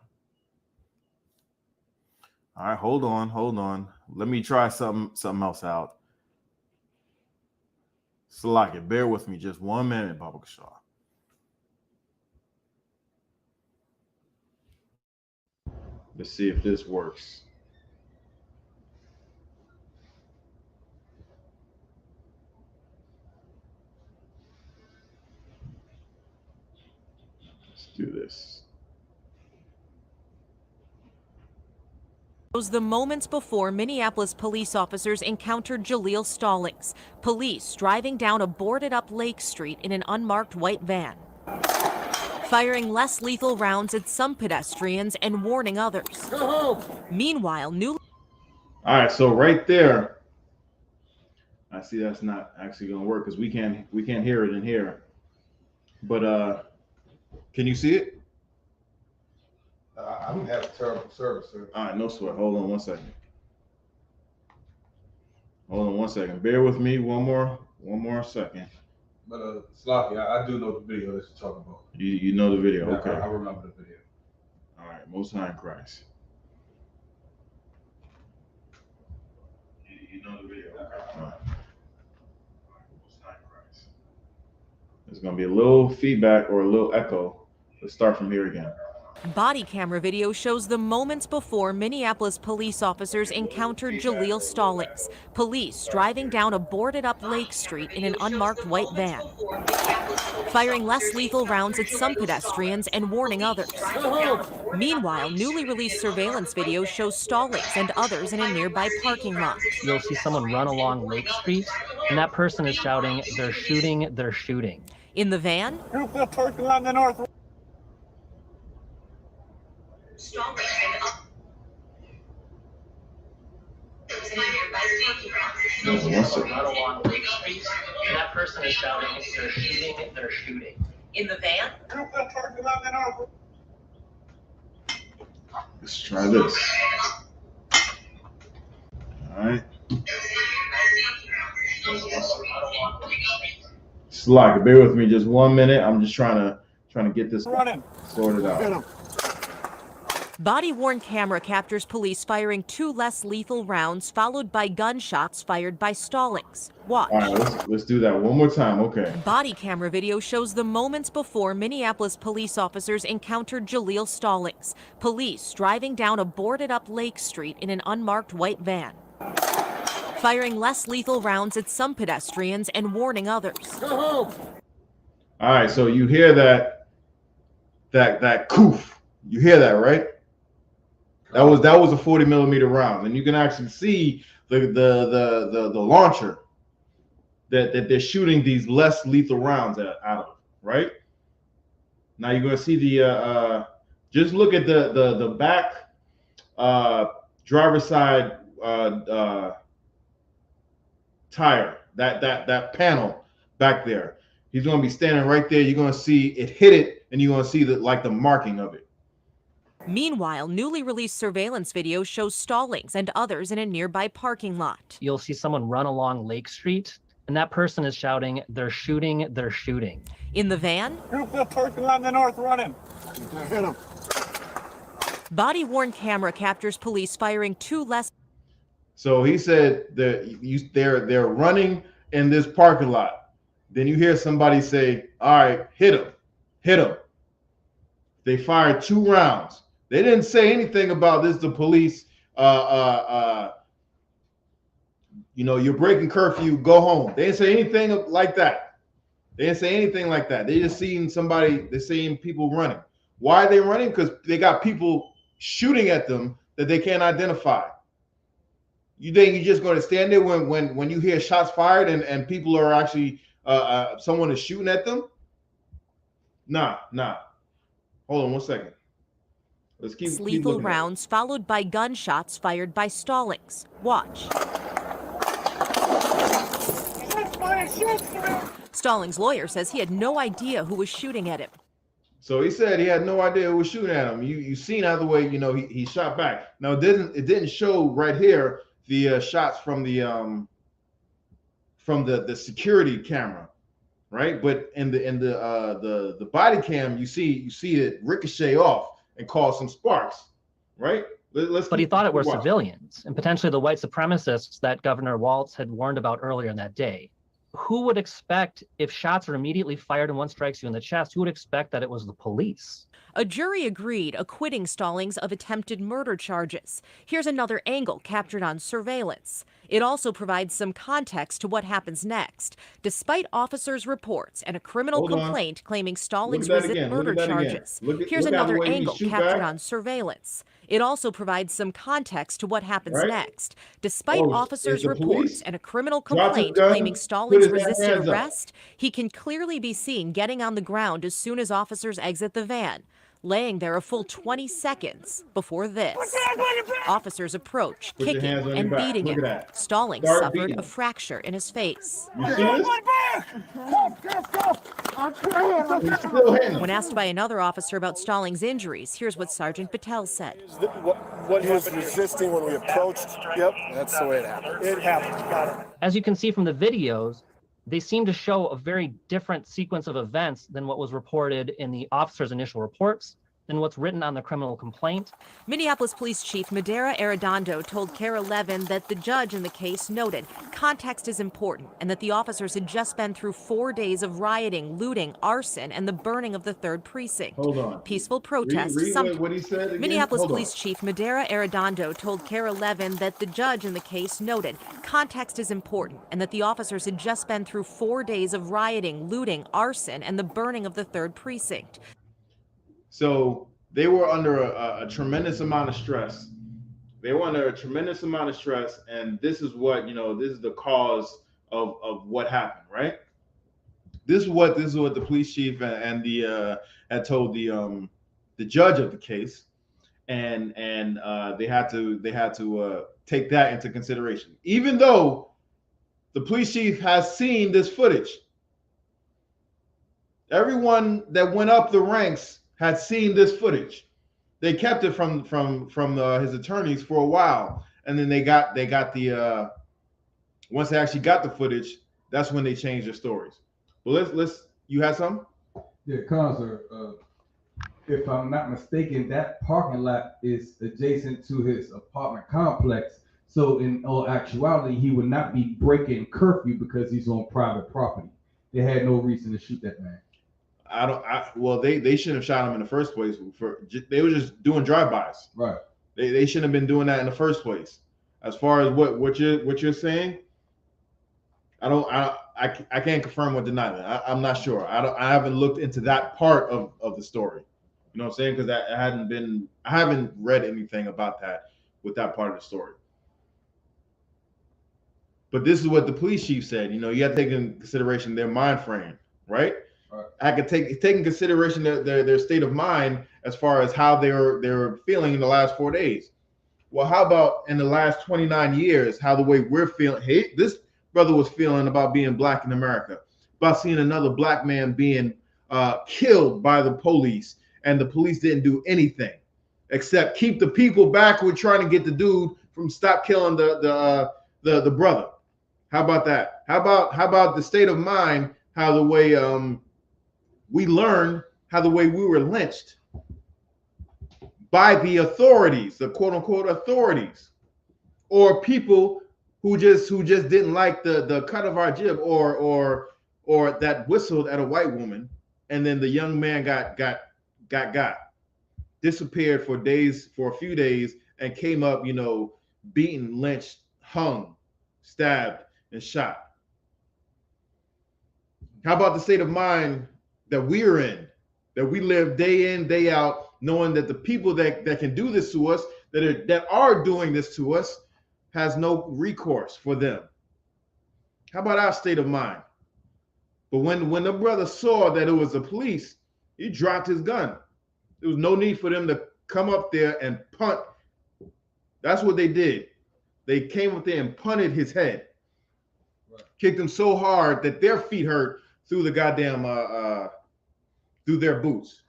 All right, hold on. Let me try something else out. Salaki, bear with me just 1 minute, Baba Kashar. Let's see if this works. Let's do this. The moments before Minneapolis police officers encountered Jaleel Stallings, police driving down a boarded-up Lake Street in an unmarked white van, firing less lethal rounds at some pedestrians and warning others. Meanwhile, All right, so right there, I see that's not actually going to work because we can't hear it in here. But can you see it? I don't have terrible service, sir. All right, no sweat. Hold on 1 second. Bear with me one more second. But Sloppy, I do know the video that you're talking about. You know the video, Yeah, okay. I remember the video. All right, Most High in Christ. You know the video, okay. All right. Most High in Christ. There's going to be a little feedback or a little echo. Let's start from here again. Body camera video shows the moments before Minneapolis police officers encountered Jaleel Stallings, police driving down a boarded-up Lake Street in an unmarked white van, firing less lethal rounds at some pedestrians and warning others. Meanwhile, newly released surveillance video shows Stallings and others in a nearby parking lot. You'll see someone run along Lake Street, and that person is shouting, "They're shooting, they're shooting." In the van, That person is shouting, "They're shooting, they're shooting." In the van, let's try this. right. Slack, bear with me just 1 minute. I'm just trying to get this sorted out. Body-worn camera captures police firing 2 less lethal rounds, followed by gunshots fired by Stallings. Watch. All right, let's do that one more time. Okay. Body camera video shows the moments before Minneapolis police officers encountered Jaleel Stallings. Police driving down a boarded-up Lake Street in an unmarked white van, firing less lethal rounds at some pedestrians and warning others. Go home. All right, so you hear that coof. You hear that, right? That was a 40 millimeter round, and you can actually see the launcher that they're shooting these less lethal rounds out of, right? Now you're gonna see the just look at the back driver's side tire, that panel back there. He's gonna be standing right there. You're gonna see it hit it, and you're gonna see the marking of it. Meanwhile, newly released surveillance video shows Stallings and others in a nearby parking lot. You'll see someone run along Lake Street, and that person is shouting, "They're shooting, they're shooting." In the van, Group the parking lot in the north running. Hit him. body-worn camera captures police firing 2 less. So he said that they're running in this parking lot. Then you hear somebody say, "All right, hit him, hit him." They fired 2 rounds. They didn't say anything about this. The police, you're breaking curfew, go home. They didn't say anything like that. They didn't say anything like that. They just seen they're seeing people running. Why are they running? Because they got people shooting at them that they can't identify. You think you're just going to stand there when you hear shots fired and people are actually, someone is shooting at them? Nah. Hold on 1 second. Let's keep lethal rounds followed by gunshots fired by Stallings. Watch. Stallings' lawyer says he had no idea who was shooting at him. So he said he had no idea who was shooting at him. You seen either way, he shot back. Now it didn't show right here the shots from the security camera, right? But in the body cam, you see it ricochet off and cause some sparks, right? But he thought it were civilians and potentially the white supremacists that Governor Walz had warned about earlier in that day. Who would expect, if shots are immediately fired and one strikes you in the chest, who would expect that it was the police? A jury agreed, acquitting Stallings of attempted murder charges. Here's another angle captured on surveillance. It also provides some context to what happens next. Despite officers' reports and a criminal complaint claiming Stallings resisted murder charges, here's another angle captured on surveillance. It also provides some context to what happens next. Despite officers' reports and a criminal complaint claiming Stallings resisted arrest, he can clearly be seen getting on the ground as soon as officers exit the van, laying there a full 20 seconds before this. Officers approach, kicking and beating him. Stallings suffered a fracture in his face. When asked by another officer about Stallings' injuries, here's what Sergeant Patel said. What he was resisting when we approached. Yep, that's the way it happened. It happened. Got it. As you can see from the videos, they seem to show a very different sequence of events than what was reported in the officer's initial reports, than what's written on the criminal complaint. Minneapolis Police Chief Madera Arredondo told KARE 11 that the judge in the case noted context is important and that the officers had just been through 4 days of rioting, looting, arson, and the burning of the 3rd precinct. Hold on. Peaceful protests. What he said again? Minneapolis Police Chief Madera Arredondo told KARE 11 that the judge in the case noted context is important and that the officers had just been through 4 days of rioting, looting, arson, and the burning of the 3rd precinct. So they were under a tremendous amount of stress. And this is what, this is the cause of what happened, right? This is what the police chief and the had told the judge of the case, and they had to take that into consideration, even though the police chief has seen this footage. Everyone that went up the ranks had seen this footage. They kept it from his attorneys for a while, and then they got the once they actually got the footage, that's when they changed their stories. But let's you had something? Yeah, Conser, if I'm not mistaken, that parking lot is adjacent to his apartment complex. So in all actuality, he would not be breaking curfew because he's on private property. They had no reason to shoot that man. Well, they shouldn't have shot him in the first place. They were just doing drive-bys. Right. They shouldn't have been doing that in the first place. As far as what you're saying, I can't confirm or deny that. I'm not sure. I haven't looked into that part of the story. You know what I'm saying? Because I haven't read anything about that with that part of the story. But this is what the police chief said. You know, you have to take into consideration their mind frame, right? I could take in consideration their state of mind as far as how they're feeling in the last 4 days. Well, how about in the last 29 years, how the way we're feeling? Hey, this brother was feeling about being black in America, about seeing another black man being killed by the police, and the police didn't do anything except keep the people back who were trying to get the dude from stop killing the brother. How about that? How about the state of mind? How the way we learned how the way we were lynched by the authorities, the quote unquote authorities, or people who just didn't like the cut of our jib or that whistled at a white woman, and then the young man got disappeared for a few days, and came up, you know, beaten, lynched, hung, stabbed, and shot. How about the state of mind that we're in, that we live day in, day out, knowing that the people that can do this to us, that are doing this to us, has no recourse for them? How about our state of mind? But when the brother saw that it was the police, he dropped his gun. There was no need for them to come up there and punt. That's what they did. They came up there and punted his head, kicked him so hard that their feet hurt through the goddamn through their boots.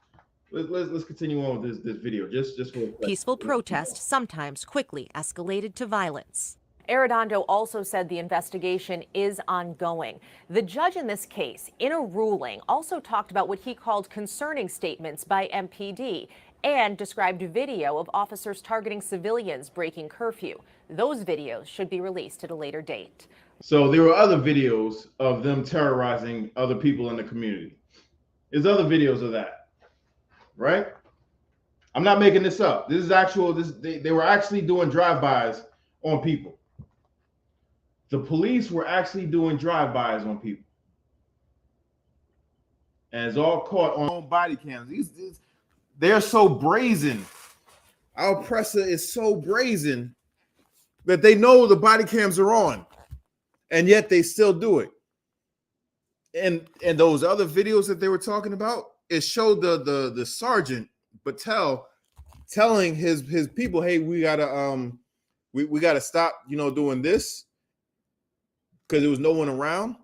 Let's continue on with this video. Just for peaceful protest sometimes quickly escalated to violence. Arredondo also said the investigation is ongoing. The judge in this case, in a ruling, also talked about what he called concerning statements by MPD and described video of officers targeting civilians breaking curfew. Those videos should be released at a later date. So there were other videos of them terrorizing other people in the community. There's other videos of that, right? I'm not making this up. This is actual. They were actually doing drive-bys on people. The police were actually doing drive-bys on people, and it's all caught on body cams. They're so brazen. Our oppressor is so brazen that they know the body cams are on, and yet they still do it. And those other videos that they were talking about, it showed the sergeant Battelle telling his people, "Hey, we gotta stop, you know, doing this because there was no one around.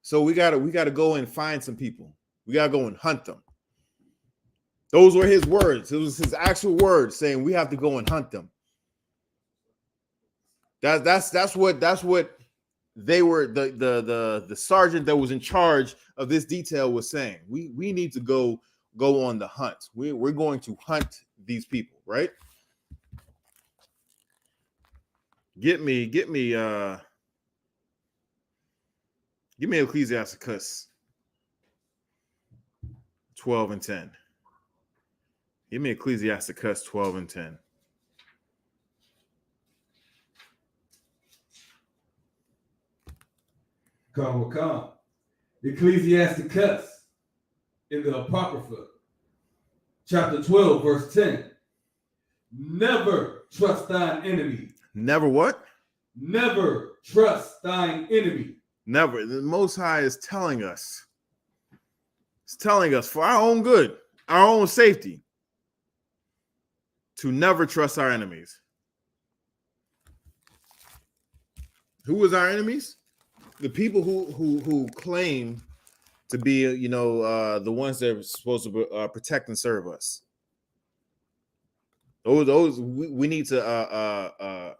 So we gotta go and find some people. We gotta go and hunt them." Those were his words. It was his actual words saying we have to go and hunt them. That's what they were, the sergeant that was in charge of this detail was saying. We need to go on the hunt. We're going to hunt these people, right? Get me Ecclesiasticus 12 and 10. Give me Ecclesiasticus 12 and 10. Come. Ecclesiasticus in the Apocrypha, chapter 12, verse 10. Never trust thine enemy. Never what? Never trust thine enemy. Never. The Most High is telling us. It's telling us for our own good, our own safety, to never trust our enemies. Who is our enemies? The people who claim to be, you know, the ones that are supposed to protect and serve us. Those we need to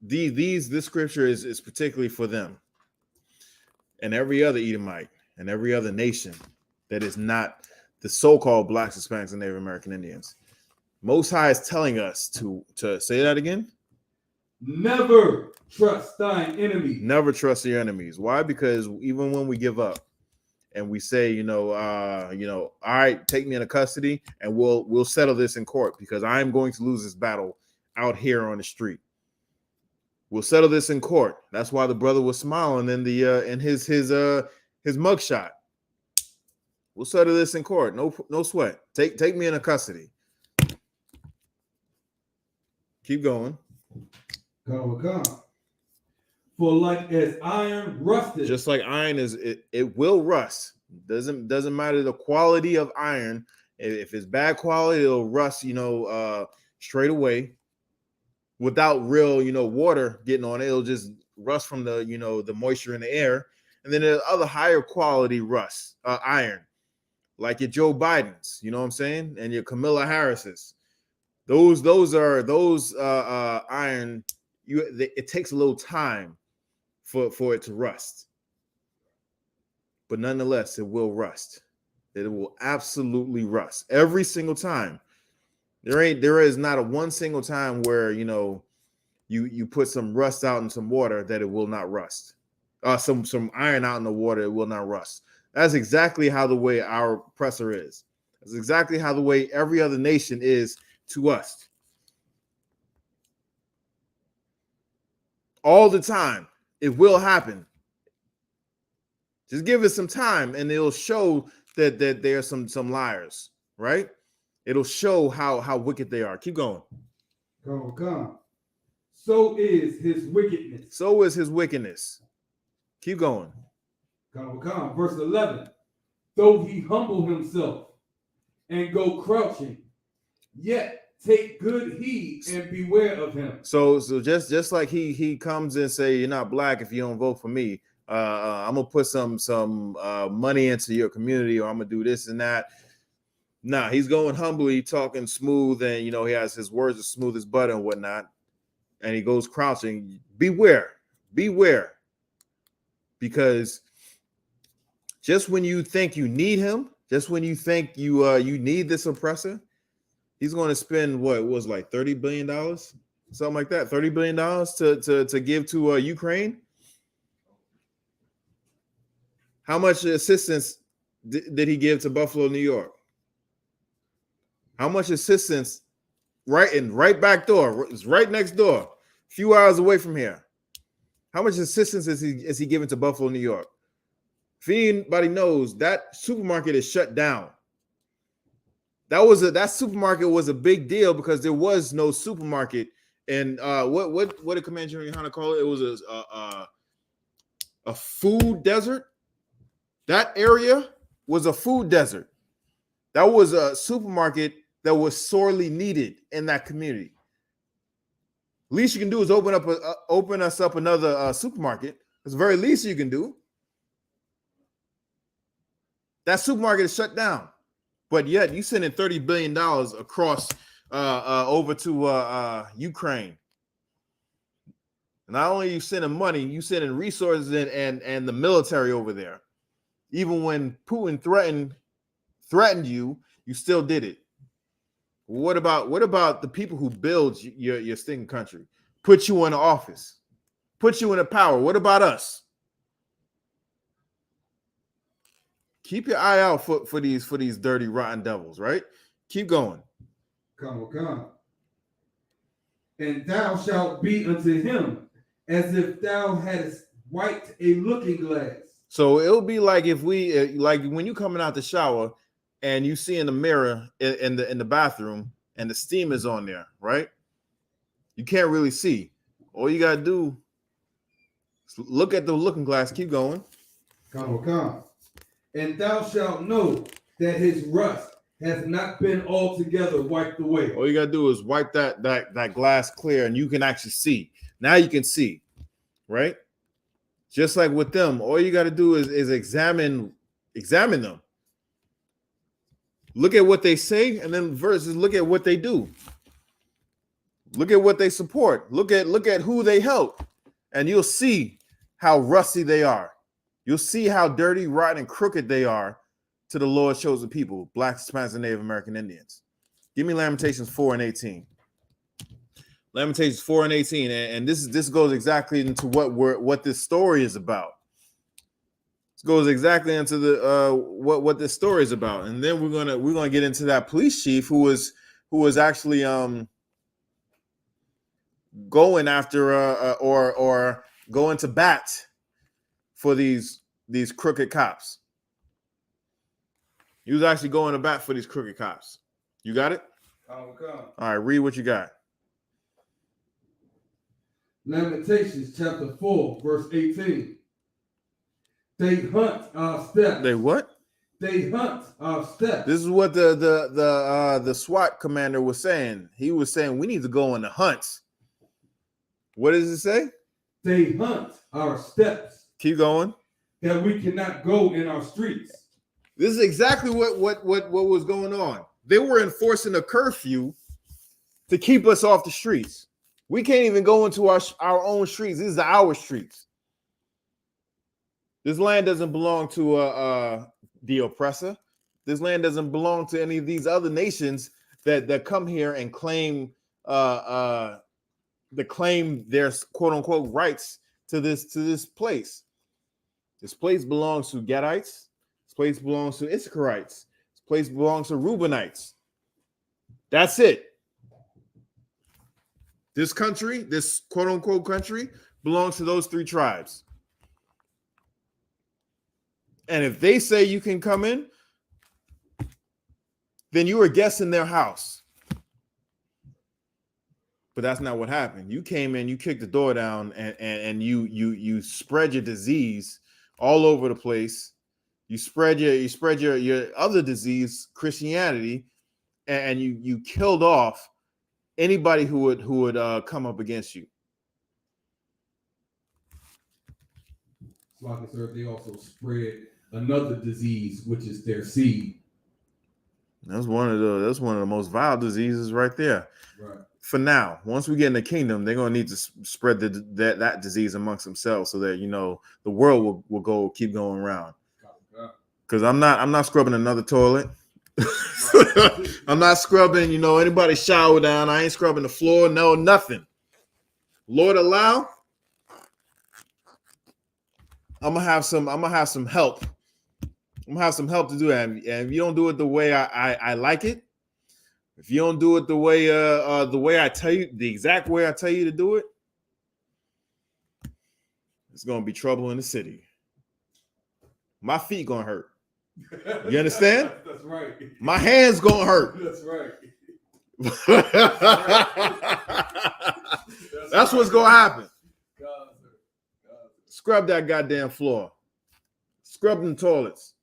this scripture is particularly for them and every other Edomite and every other nation that is not the so-called blacks, Hispanics, and Native American Indians. Most High is telling us to say that again. Never trust thine enemies. Never trust your enemies. Why? Because even when we give up and we say, all right, take me into custody and we'll settle this in court because I'm going to lose this battle out here on the street. We'll settle this in court. That's why the brother was smiling in the in his mugshot. We'll settle this in court. No sweat. Take me into custody. Keep going. Come. For like as iron rusted. Just like iron it will rust. Doesn't matter the quality of iron. If it's bad quality, it'll rust, straight away without real, water getting on it. It'll just rust from the, the moisture in the air. And then there's other higher quality rust, iron, like your Joe Biden's, you know what I'm saying? And your Kamala Harris's. Those iron, it takes a little time for it to rust. But nonetheless, it will rust. It will absolutely rust every single time. There is not a one single time where you put some rust out in some water that it will not rust. Some iron out in the water, it will not rust. That's exactly how the way our oppressor is. That's exactly how the way every other nation is to us. All the time. It will happen. Just give it some time and it'll show that there are some liars, right? It'll show how wicked they are. Keep going. Come. So is his wickedness. So is his wickedness. Keep going. Come. Verse 11. Though he humble himself and go crouching, yet take good heed and beware of him. So just like he comes and say, you're not black if you don't vote for me. I'm gonna put some money into your community, or I'm gonna do this and that. Nah, he's going humbly, talking smooth, and he has his words as smooth as butter and whatnot. And he goes crouching. Beware, because just when you think you need him, just when you think you need this oppressor, he's going to spend what was like $30 billion, something like that, $30 billion to give to Ukraine. How much assistance did he give to Buffalo, New York? How much assistance? Right back door. It's right next door, a few hours away from here. How much assistance is he giving to Buffalo, New York? If anybody knows, that supermarket is shut down. That supermarket was a big deal because there was no supermarket. And what did Commander Yahanna call it? It was a food desert. That area was a food desert. That was a supermarket that was sorely needed in that community. Least you can do is open us up another supermarket. That's the very least you can do. That supermarket is shut down, but yet you sending $30 billion across over to Ukraine. Not only are you sending money, you sending resources and the military over there. Even when Putin threatened you, you still did it. What about the people who build your stinking country, put you in office, put you in power? What about us? Keep your eye out for these dirty, rotten devils, right? Keep going. Come. And thou shalt be unto him as if thou hadst wiped a looking glass. So it'll be like if we like when you coming out the shower and you see in the mirror in the bathroom and the steam is on there, right? You can't really see. All you gotta do is look at the looking glass. Keep going. Come. And thou shalt know that his rust has not been altogether wiped away. All you gotta do is wipe that glass clear, and you can actually see. Now you can see, right? Just like with them, all you got to do is examine them. Look at what they say, and then versus look at what they do. Look at what they support. Look at who they help, and you'll see how rusty they are. You'll see how dirty, rotten, and crooked they are to the Lord's chosen people, Blacks, Hispanics, and Native American Indians. Give me Lamentations 4 and 18. Lamentations 4 and 18, and this goes exactly into what this story is about. This goes exactly into the what this story is about, and then we're gonna get into that police chief who was actually going after or going to bat for these crooked cops. He was actually going to bat for these crooked cops. You got it? All right, read what you got. Lamentations chapter 4, verse 18. They hunt our steps. They what? They hunt our steps. This is what the SWAT commander was saying. He was saying we need to go on the hunt. What does it say? They hunt our steps. Keep going. That we cannot go in our streets. This is exactly what was going on. They were enforcing a curfew to keep us off the streets. We can't even go into our own streets. This is our streets. This land doesn't belong to the oppressor. This land doesn't belong to any of these other nations that come here and claim their quote unquote rights to this place. This place belongs to Gadites. This place belongs to I.S.U.P.K. This place belongs to Reubenites. That's it. This country, this quote unquote country, belongs to those three tribes. And if they say you can come in, then you are guests in their house. But that's not what happened. You came in, you kicked the door down, and you spread your disease all over the place. You spread your other disease, Christianity, and you killed off anybody who would come up against you. Like I said, they also spread another disease, which is their seed. That's one of the most vile diseases right there. Right. For now, once we get in the kingdom, they're gonna need to spread that disease amongst themselves, so that the world will keep going around. Because I'm not scrubbing another toilet. I'm not scrubbing, anybody's shower down. I ain't scrubbing the floor. No, nothing. Lord allow, I'm gonna have some help. I'm gonna have some help to do that. And if you don't do it the way I like it, if you don't do it the way I tell you, the exact way I tell you to do it, it's gonna be trouble in the city. My feet gonna hurt. You understand? That's right. My hands gonna hurt. That's right. That's what's gonna happen. Scrub that goddamn floor. Scrub them toilets.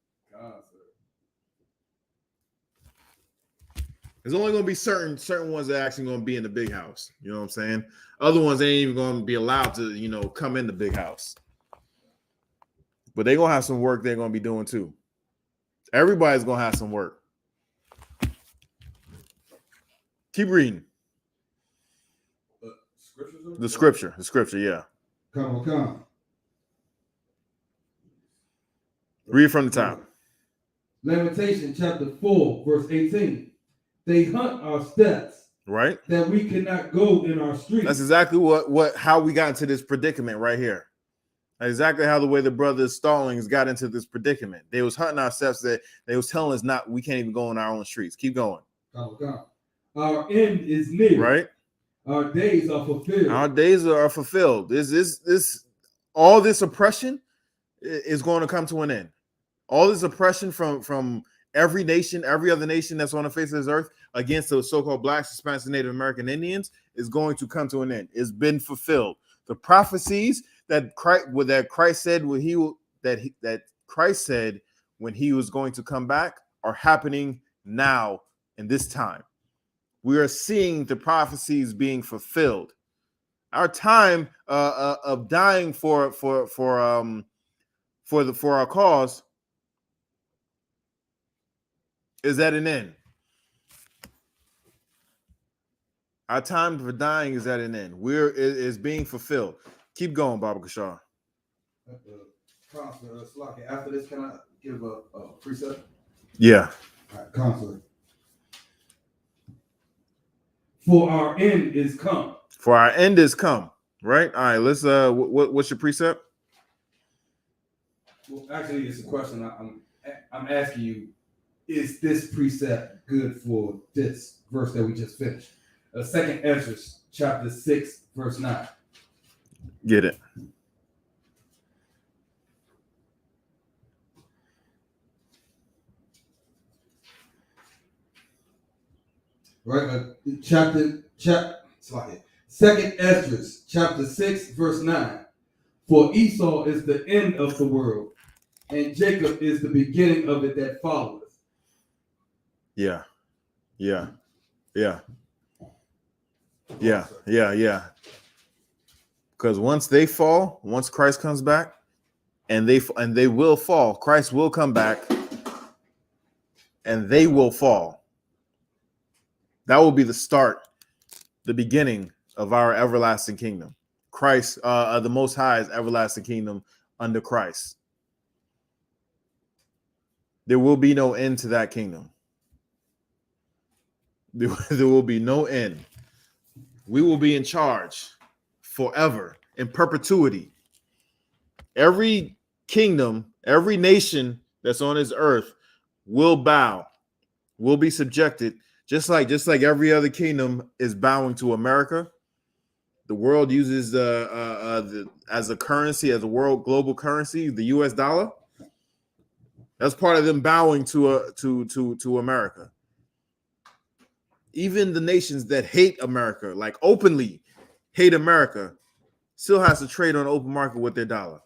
There's only gonna be certain ones that are actually gonna be in the big house. You know what I'm saying? Other ones ain't even gonna be allowed to, come in the big house. But they're gonna have some work they're gonna be doing too. Everybody's gonna have some work. Keep reading. The scripture, yeah. Come. Read from the top. Lamentation chapter 4, verse 18. They hunt our steps, right? That we cannot go in our streets. That's exactly how we got into this predicament right here. That's exactly how the way the brothers Stallings got into this predicament. They was hunting our steps. That they was telling us we can't even go in our own streets. Keep going. Come. Our end is near. Right. Our days are fulfilled. Our days are fulfilled. All this oppression is going to come to an end. All this oppression from every nation, every other nation that's on the face of this earth against the so-called Blacks, Hispanics, and Native American Indians is going to come to an end. It's been fulfilled. The prophecies that Christ said when Christ said when he was going to come back are happening now in this time. We are seeing the prophecies being fulfilled. Our time of dying for our cause is at an end. Our time for dying is at an end. Is being fulfilled. Keep going, Baba Kashar. Counselor Slocky, after this, can I give a precept? Yeah. All right, Counselor. For our end is come. For our end is come. Right? All right, let's what's your precept? Well, actually, it's a question I'm asking you. Is this precept good for this verse that we just finished? 2nd Ezra, chapter 6, verse 9. Get it. Right, chapter 2nd Ezra, chapter 6, verse 9. For Esau is the end of the world, and Jacob is the beginning of it that followeth. Yeah. Yeah. Yeah. Yeah. Yeah. Yeah. Because once they fall, once Christ comes back, and they will fall, Christ will come back, and they will fall. That will be the start, the beginning of our everlasting kingdom. Christ, the Most High's everlasting kingdom under Christ. There will be no end to that kingdom. There will be no end. We will be in charge forever, in perpetuity. Every kingdom, every nation that's on this earth will bow, will be subjected, just like every other kingdom is bowing to America. The world uses as a currency, as a world global currency, the U.S. dollar. That's part of them bowing to America. Even the nations that hate America, like openly hate America, still has to trade on the open market with their dollar.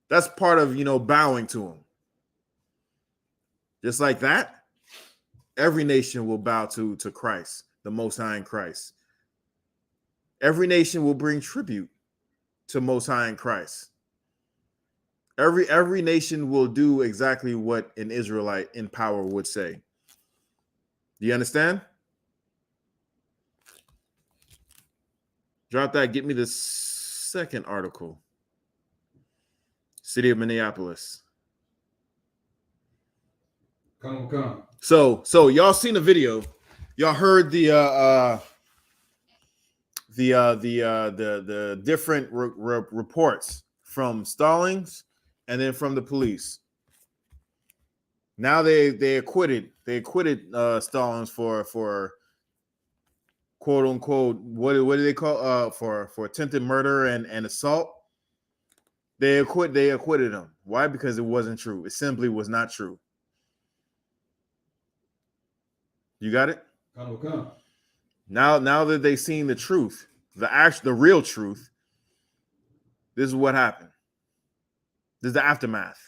That's part of, bowing to them. Just like that, every nation will bow to Christ, the Most High in Christ. Every nation will bring tribute to Most High in Christ. Every nation will do exactly what an Israelite in power would say. Do you understand? Drop that. Get me the second article. City of Minneapolis. Come. So y'all seen the video. Y'all heard the different reports from Stallings and then from the police. Now they acquitted Stallings for quote unquote what do they call for attempted murder and assault. They acquitted him. Why? Because it wasn't true. It simply was not true. You got it? Come. Now that they've seen the truth, the real truth, this is what happened. This is the aftermath.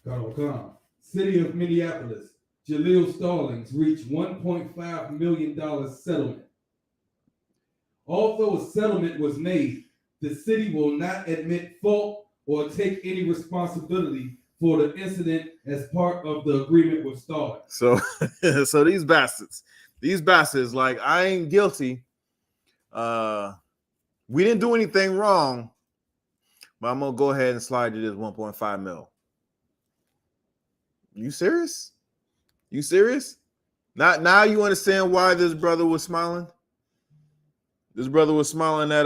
Come. City of Minneapolis, Jaleel Stallings reached $1.5 million settlement. Although a settlement was made, the city will not admit fault or take any responsibility for the incident as part of the agreement with Stallings. So these bastards, like, I ain't guilty. We didn't do anything wrong, but I'm gonna go ahead and slide you this 1.5 mil. You serious? You serious? Now you understand why this brother was smiling? This brother was smiling at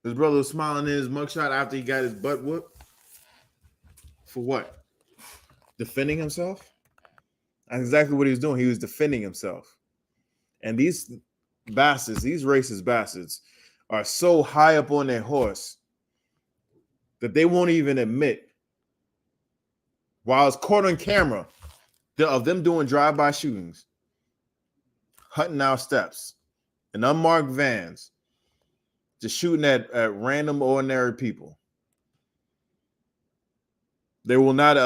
this brother was smiling in his mugshot after he got his butt whooped. For what? Defending himself? That's exactly what he was doing. He was defending himself. And these bastards, these racist bastards, are so high up on their horse that they won't even admit, while it's caught on camera, of them doing drive-by shootings, hunting out steps, in unmarked vans, just shooting at random, ordinary people. They will not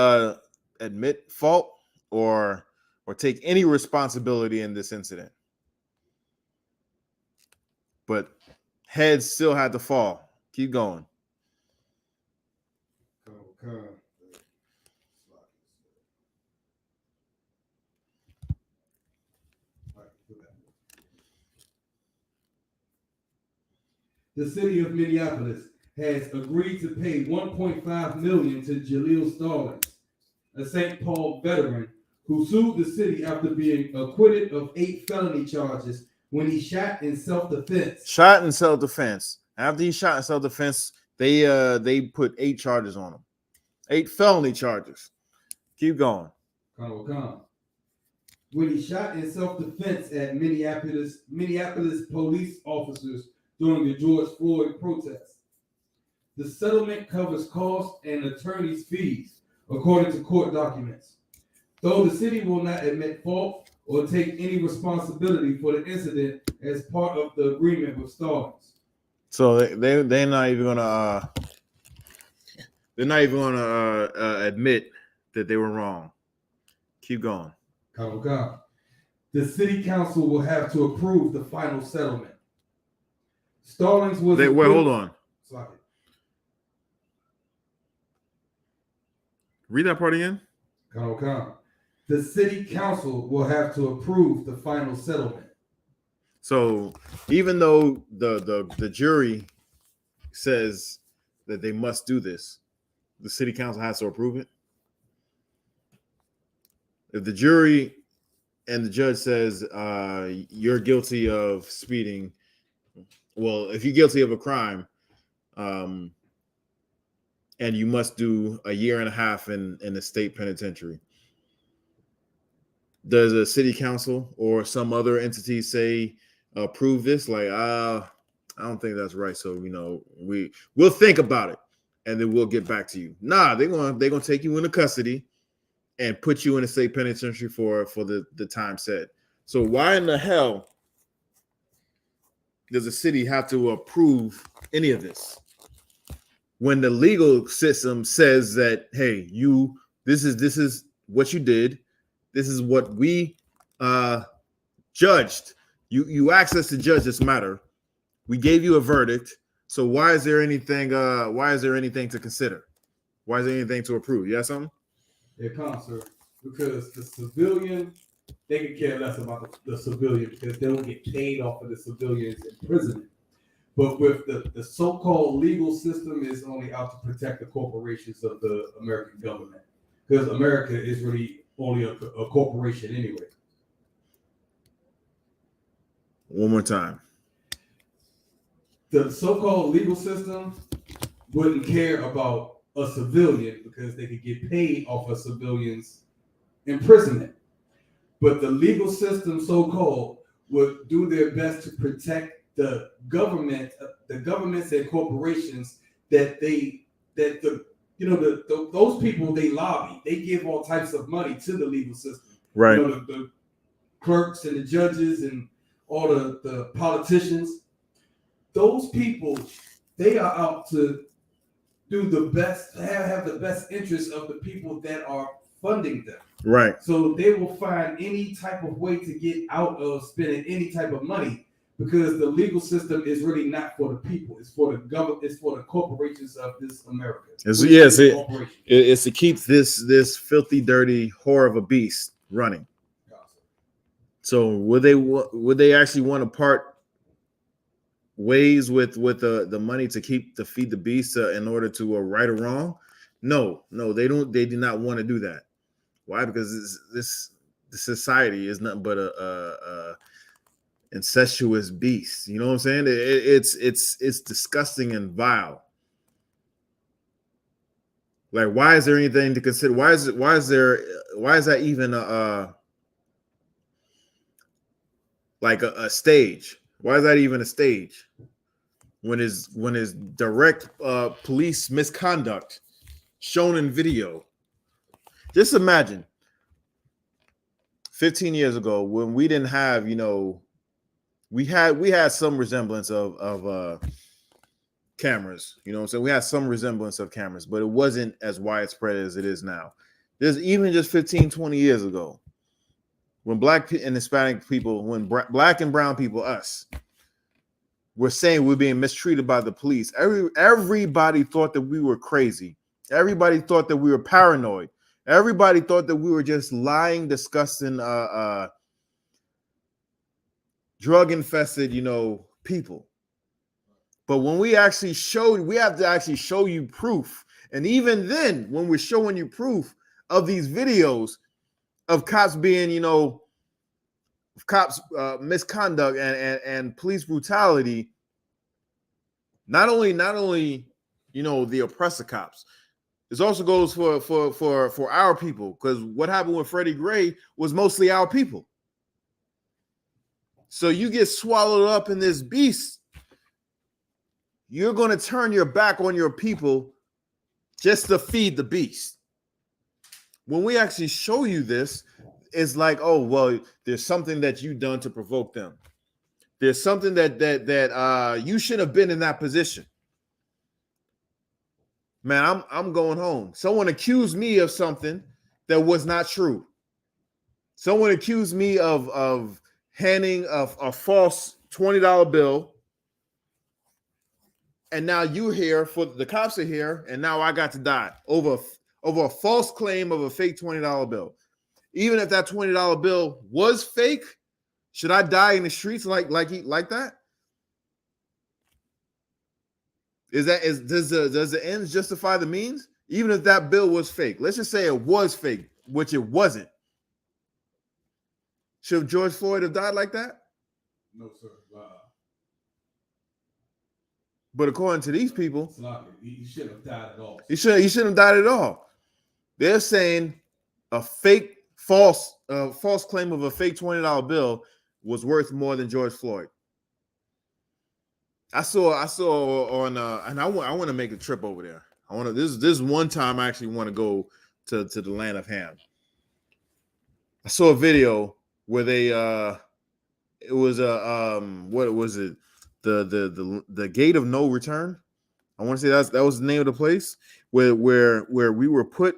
admit fault or take any responsibility in this incident. But heads still had to fall. Keep going. The city of Minneapolis has agreed to pay $1.5 million to Jaleel Stallings, a St. Paul veteran who sued the city after being acquitted of 8 felony charges when he shot in self-defense. Shot in self-defense. After he shot in self-defense, they put 8 charges on him. 8 felony charges. Keep going. When he shot in self-defense at Minneapolis police officers during the George Floyd protests. The settlement covers costs and attorney's fees, according to court documents. Though the city will not admit fault or take any responsibility for the incident as part of the agreement with Stallings. So they're not even gonna admit that they were wrong. Keep going. The city council will have to approve the final settlement. Stallings was. Wait, hold on. Read that part again. The city council will have to approve the final settlement. So even though the jury says that they must do this, the city council has to approve it. If the jury and the judge says you're guilty of speeding, well, if you're guilty of a crime, and you must do a year and a half in the state penitentiary, does a city council or some other entity say approve this? Like, I don't think that's right. So, we'll think about it and then we'll get back to you. Nah, they're gonna take you into custody and put you in a state penitentiary for the time set. So why in the hell does the city have to approve any of this when the legal system says that, hey, this is what you did, this is what we judged. You asked us to judge this matter. We gave you a verdict. So why is there anything to consider? Why is there anything to approve? You have something? Yeah, sir. Because the civilian, they can care less about the civilian because they don't get paid off of the civilians' imprisonment. But with the so-called legal system is only out to protect the corporations of the American government. Because America is really only a corporation anyway. One more time. The so-called legal system wouldn't care about a civilian because they could get paid off a civilian's imprisonment. But the legal system, so-called, would do their best to protect the government, the governments and corporations that those people they lobby. They give all types of money to the legal system. Right. The clerks and the judges and all the politicians. Those people, they are out to do the best, have the best interest of the people that are funding them. Right. So they will find any type of way to get out of spending any type of money because the legal system is really not for the people. It's for the government. It's for the corporations of this America. It's to keep this filthy, dirty whore of a beast running. So would they actually want to part ways with the money to feed the beast in order to right or wrong? No, they don't. They do not want to do that. Why? Because this society is nothing but a incestuous beast. You know what I'm saying? It's disgusting and vile. Like, why is there anything to consider? Why is that even a stage? Why is that even a stage? When is direct police misconduct shown in video? Just imagine 15 years ago when we didn't have, we had some resemblance of cameras, so we had some resemblance of cameras, but it wasn't as widespread as it is now. There's even just 15, 20 years ago when Black and Hispanic people, when Black and brown people, us, were saying we're being mistreated by the police. Everybody thought that we were crazy Everybody thought that we were paranoid. Everybody thought that we were just lying, disgusting, drug-infested, people. But when we actually showed, we have to actually show you proof. And even then, when we're showing you proof of these videos of cops being, cops misconduct and police brutality, not only the oppressor cops, this also goes for our people, because what happened with Freddie Gray was mostly our people. So you get swallowed up in this beast, you're going to turn your back on your people just to feed the beast. When we actually show you this, it's like, oh, well, there's something that you've done to provoke them. There's something that you should have been in that position. Man, I'm going home. Someone accused me of something that was not true. Someone accused me of handing a false $20 bill. And now you're here, for the cops are here, and now I got to die over a false claim of a fake $20 bill. Even if that $20 bill was fake, should I die in the streets like that? Does the ends justify the means? Even if that bill was fake, let's just say it was fake, which it wasn't. Should George Floyd have died like that? No, sir. But according to these people, he shouldn't have died at all. He shouldn't have died at all. They're saying a fake, false claim of a fake $20 bill was worth more than George Floyd. I saw on and I want to make a trip over there. This one time I actually want to go to the land of Ham. I saw a video where they it was a what was it? The gate of no return. I want to say that was the name of the place where we were put.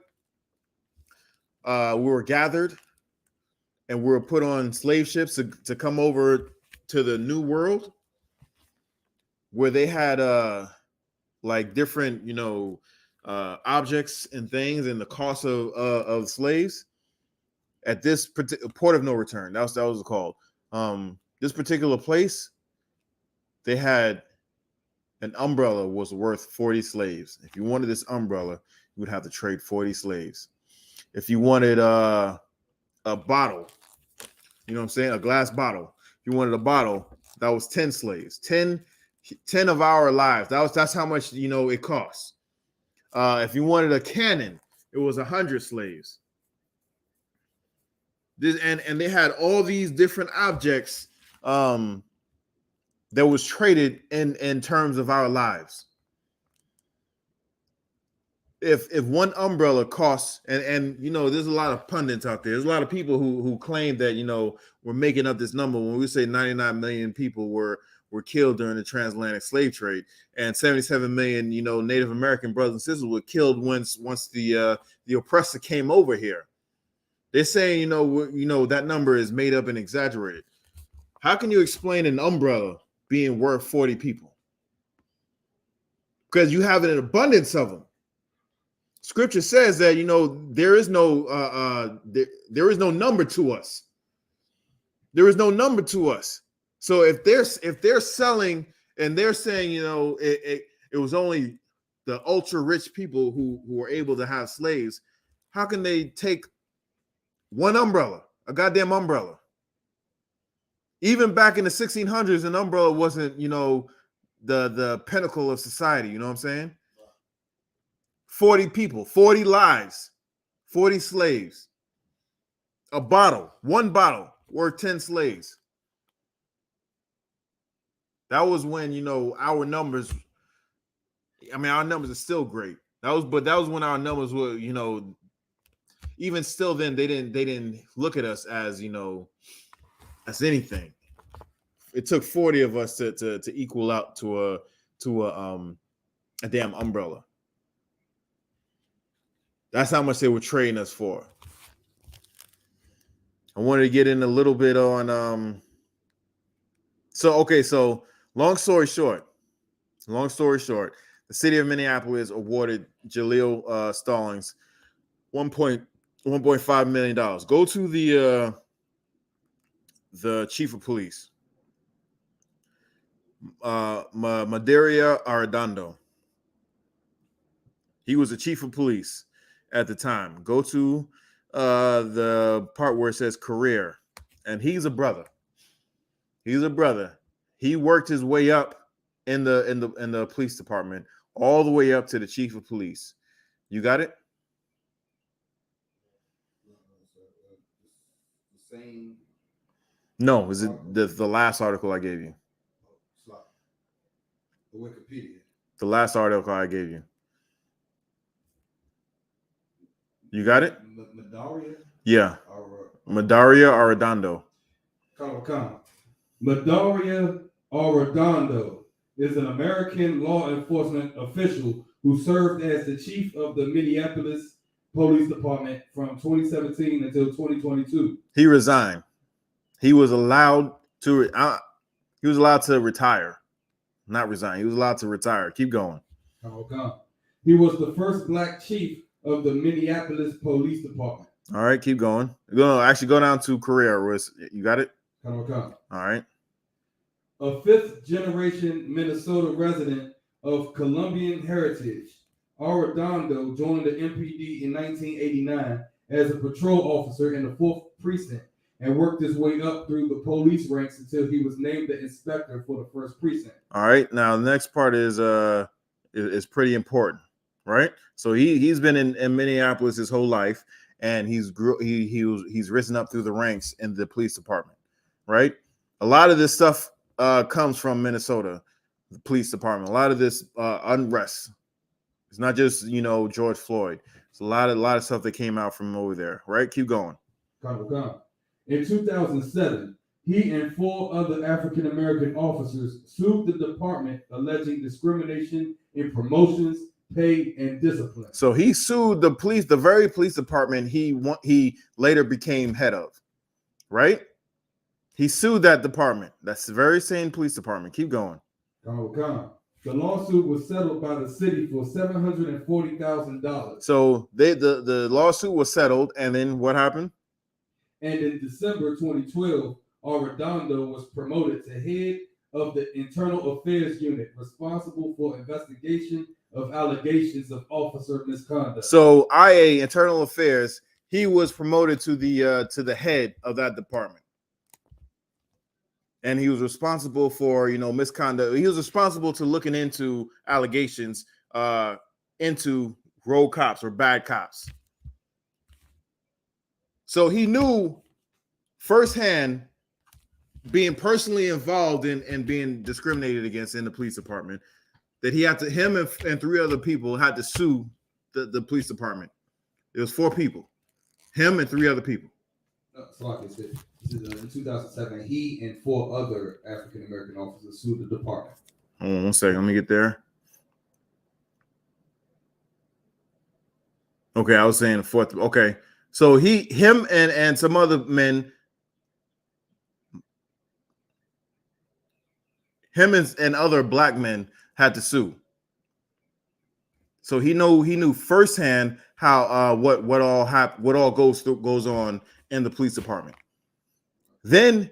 We were gathered, and we were put on slave ships to come over to the New World, where they had like different objects and things, and the cost of slaves at this port of no return. That was called. This particular place, they had an umbrella was worth 40 slaves. If you wanted this umbrella, you would have to trade 40 slaves. If you wanted a bottle, you know what I'm saying, a glass bottle. If you wanted a bottle, that was 10 slaves. 10 of our lives. That's how much it costs. If you wanted a cannon, it was 100 slaves. And they had all these different objects that was traded in terms of our lives. If one umbrella costs, and there's a lot of pundits out there. There's a lot of people who claim that we're making up this number when we say 99 million people were killed during the transatlantic slave trade, and 77 million Native American brothers and sisters were killed once the oppressor came over here. They're saying that number is made up and exaggerated. How can you explain an umbrella being worth 40 people? Because you have an abundance of them. Scripture says that there is no number to us. There is no number to us. So if they're selling and they're saying it was only the ultra rich people who were able to have slaves, how can they take one umbrella, a goddamn umbrella? Even back in the 1600s, an umbrella wasn't the pinnacle of society. You know what I'm saying? 40 people, 40 lives, 40 slaves. A bottle, one bottle worth 10 slaves. That was when our numbers. I mean, our numbers are still great. That was when our numbers were even still then they didn't look at us as as anything. It took 40 of us to equal out to a damn umbrella. That's how much they were trading us for. I wanted to get in a little bit on So long story short, The city of Minneapolis awarded Jaleel Stallings $1.5 million. Go to the chief of police, Madaria Arredondo. He was the chief of police at the time. Go to the part where it says career, and he's a brother. He's a brother. He worked his way up in the police department, all the way up to the chief of police. You got it? The same. No, is it the last article I gave you? The Wikipedia. The last article I gave you. You got it? Madaria? Yeah. Madaria Arredondo. Madaria Arredondo is an American law enforcement official who served as the chief of the Minneapolis Police Department from 2017 until 2022. He resigned. He was allowed to retire. Not resign. He was allowed to retire. Keep going. He was the first black chief of the Minneapolis Police Department. All right, keep going. Go down to career. You got it? All right. A fifth-generation Minnesota resident of Colombian heritage, Arredondo joined the MPD in 1989 as a patrol officer in the 4th Precinct and worked his way up through the police ranks until he was named the inspector for the 1st Precinct. All right. Now the next part is pretty important, right? So he's been in Minneapolis his whole life, and he's risen up through the ranks in the police department, right? A lot of this stuff comes from Minnesota, the police department. A lot of this unrest. It's not just George Floyd. It's a lot of stuff that came out from over there, right? Keep going. In 2007, he and 4 other African American officers sued the department alleging discrimination in promotions, pay, and discipline. So he sued the very police department he later became head of, right? He sued that department. That's the very same police department. Keep going. The lawsuit was settled by the city for $740,000. So the lawsuit was settled, and then what happened? And in December 2012, Arredondo was promoted to head of the Internal Affairs Unit, responsible for investigation of allegations of officer misconduct. So IA, Internal Affairs, he was promoted to the head of that department. And he was responsible for, misconduct. He was responsible to looking into allegations into rogue cops or bad cops. So he knew firsthand, being personally involved in being discriminated against in the police department, that him and 3 other people had to sue the police department. It was 4 people, him and 3 other people. In 2007, he and 4 other African American officers sued the department. Hold on 1 second. Let me get there. Okay, I was saying the 4th. Okay, so him and some other men, him and other black men had to sue. So he knew firsthand how what all goes on in the police department. Then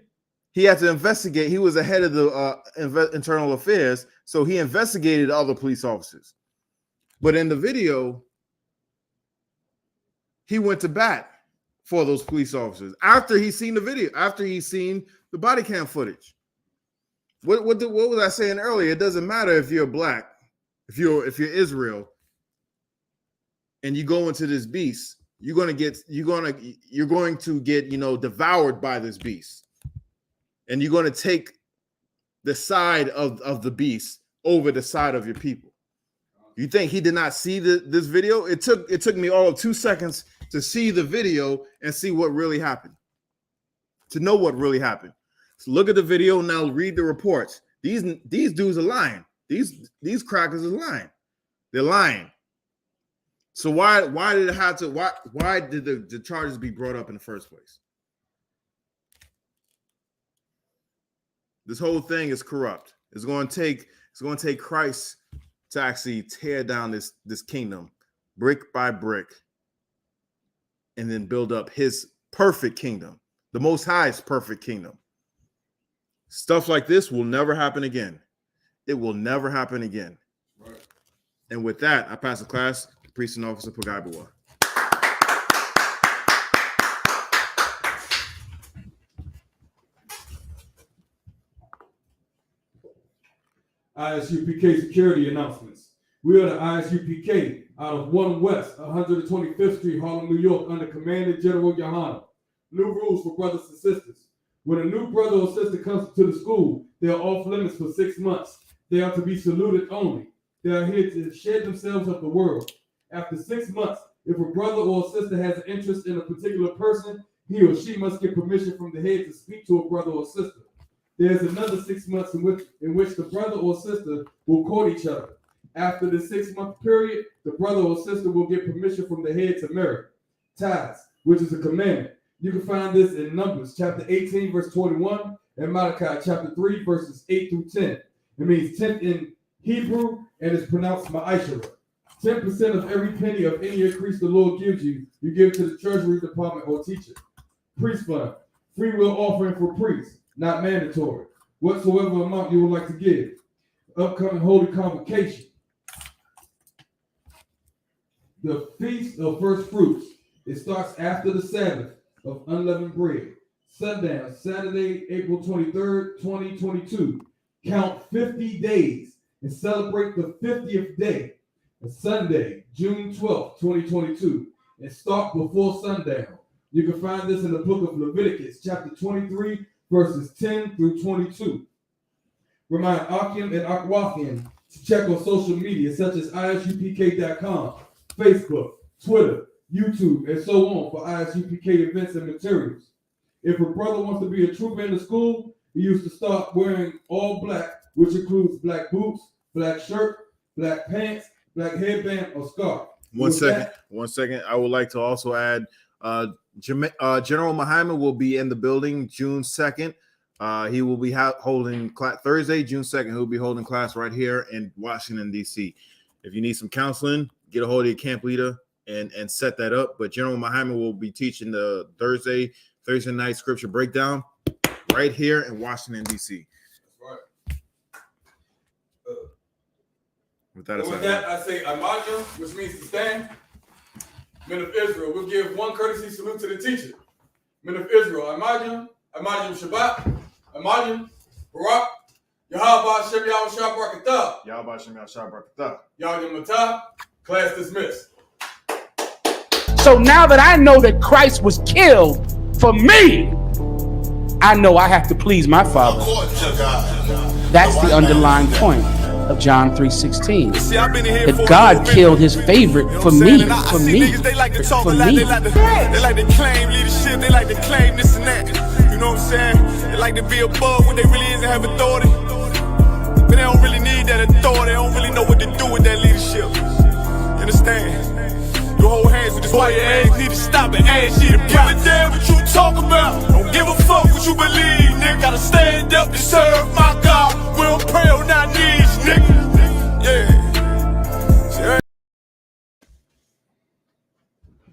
he had to investigate. He was the head of the internal affairs, so he investigated other police officers. But in the video, he went to bat for those police officers after he's seen the video, after he's seen the body cam footage. What was I saying earlier? It doesn't matter if you're black, if you're Israel, and you go into this beast, you're going to get devoured by this beast, and you're going to take the side of the beast over the side of your people. You think he did not see this video? It took me all of 2 seconds to see the video and see what really happened, to know what really happened. So look at the video now. Read the reports. These dudes are lying. These crackers are lying. They're lying. So why did it have to? Why did the charges be brought up in the first place? This whole thing is corrupt. It's going to take Christ to actually tear down this kingdom brick by brick and then build up his perfect kingdom, the Most High's perfect kingdom. Stuff like this will never happen again. It will never happen again. Right. And with that, I pass the class to Priest and Officer Pagaibawa. I.S.U.P.K. security announcements. We are the I.S.U.P.K. out of 1 West, 125th Street, Harlem, New York, under Commandant General Yahanna. New rules for brothers and sisters. When a new brother or sister comes to the school, they are off limits for 6 months. They are to be saluted only. They are here to shed themselves of the world. After 6 months, if a brother or sister has an interest in a particular person, he or she must get permission from the head to speak to a brother or sister. There's another 6 months in which the brother or sister will court each other. After the 6-month period, the brother or sister will get permission from the head to marry. Tithes, which is a commandment. You can find this in Numbers chapter 18, verse 21, and Malachi chapter 3, verses 8 through 10. It means 10 in Hebrew, and it's pronounced ma'ashara. 10% of every penny of any increase the Lord gives you, you give to the treasury department or teacher. Priest fund, free will offering for priests. Not mandatory. Whatsoever amount you would like to give. Upcoming holy convocation. The Feast of First Fruits. It starts after the Sabbath of unleavened bread. Sundown, Saturday, April 23rd, 2022. Count 50 days and celebrate the 50th day. Sunday, June 12th, 2022. And start before sundown. You can find this in the book of Leviticus, chapter 23, verses 10 through 22. Remind Akim and Akwafian to check on social media such as ISUPK.com, Facebook, Twitter, YouTube, and so on for ISUPK events and materials. If a brother wants to be a trooper in the school, he used to start wearing all black, which includes black boots, black shirt, black pants, black headband, or scarf. One second. I would like to also add General Muhammad will be in the building June 2nd. He will be holding class Thursday, June 2nd. He'll be holding class right here in Washington, D.C. If you need some counseling, get a hold of your camp leader and set that up. But General Muhammad will be teaching the Thursday night scripture breakdown right here in Washington, D.C. That's right. With that, I say Amaja, which means to stand. Men of Israel, we'll give one courtesy salute to the teacher. Men of Israel, Amajim Shabbat, Amajim, Barak, Yahweh Shem Yahweh Shah Barakatah. Yahweh Shem Yahweh Shah Barakatah. Yahweh Matah, class dismissed. So now that I know that Christ was killed for me, I know I have to please my Father. That's the underlying point of John 3:16. That God killed his favorite for me. They like to talk a lot, they like to claim leadership, they like to claim this and that. You know what I'm saying? They like to be above when they really is and have authority. But they don't really need that authority, they don't really know what to do with that leadership. You understand? You hold hands with this white man, you need to stop and ask you to give a damn what you talk about. Don't give a fuck what you believe, nigga. Gotta stand up and serve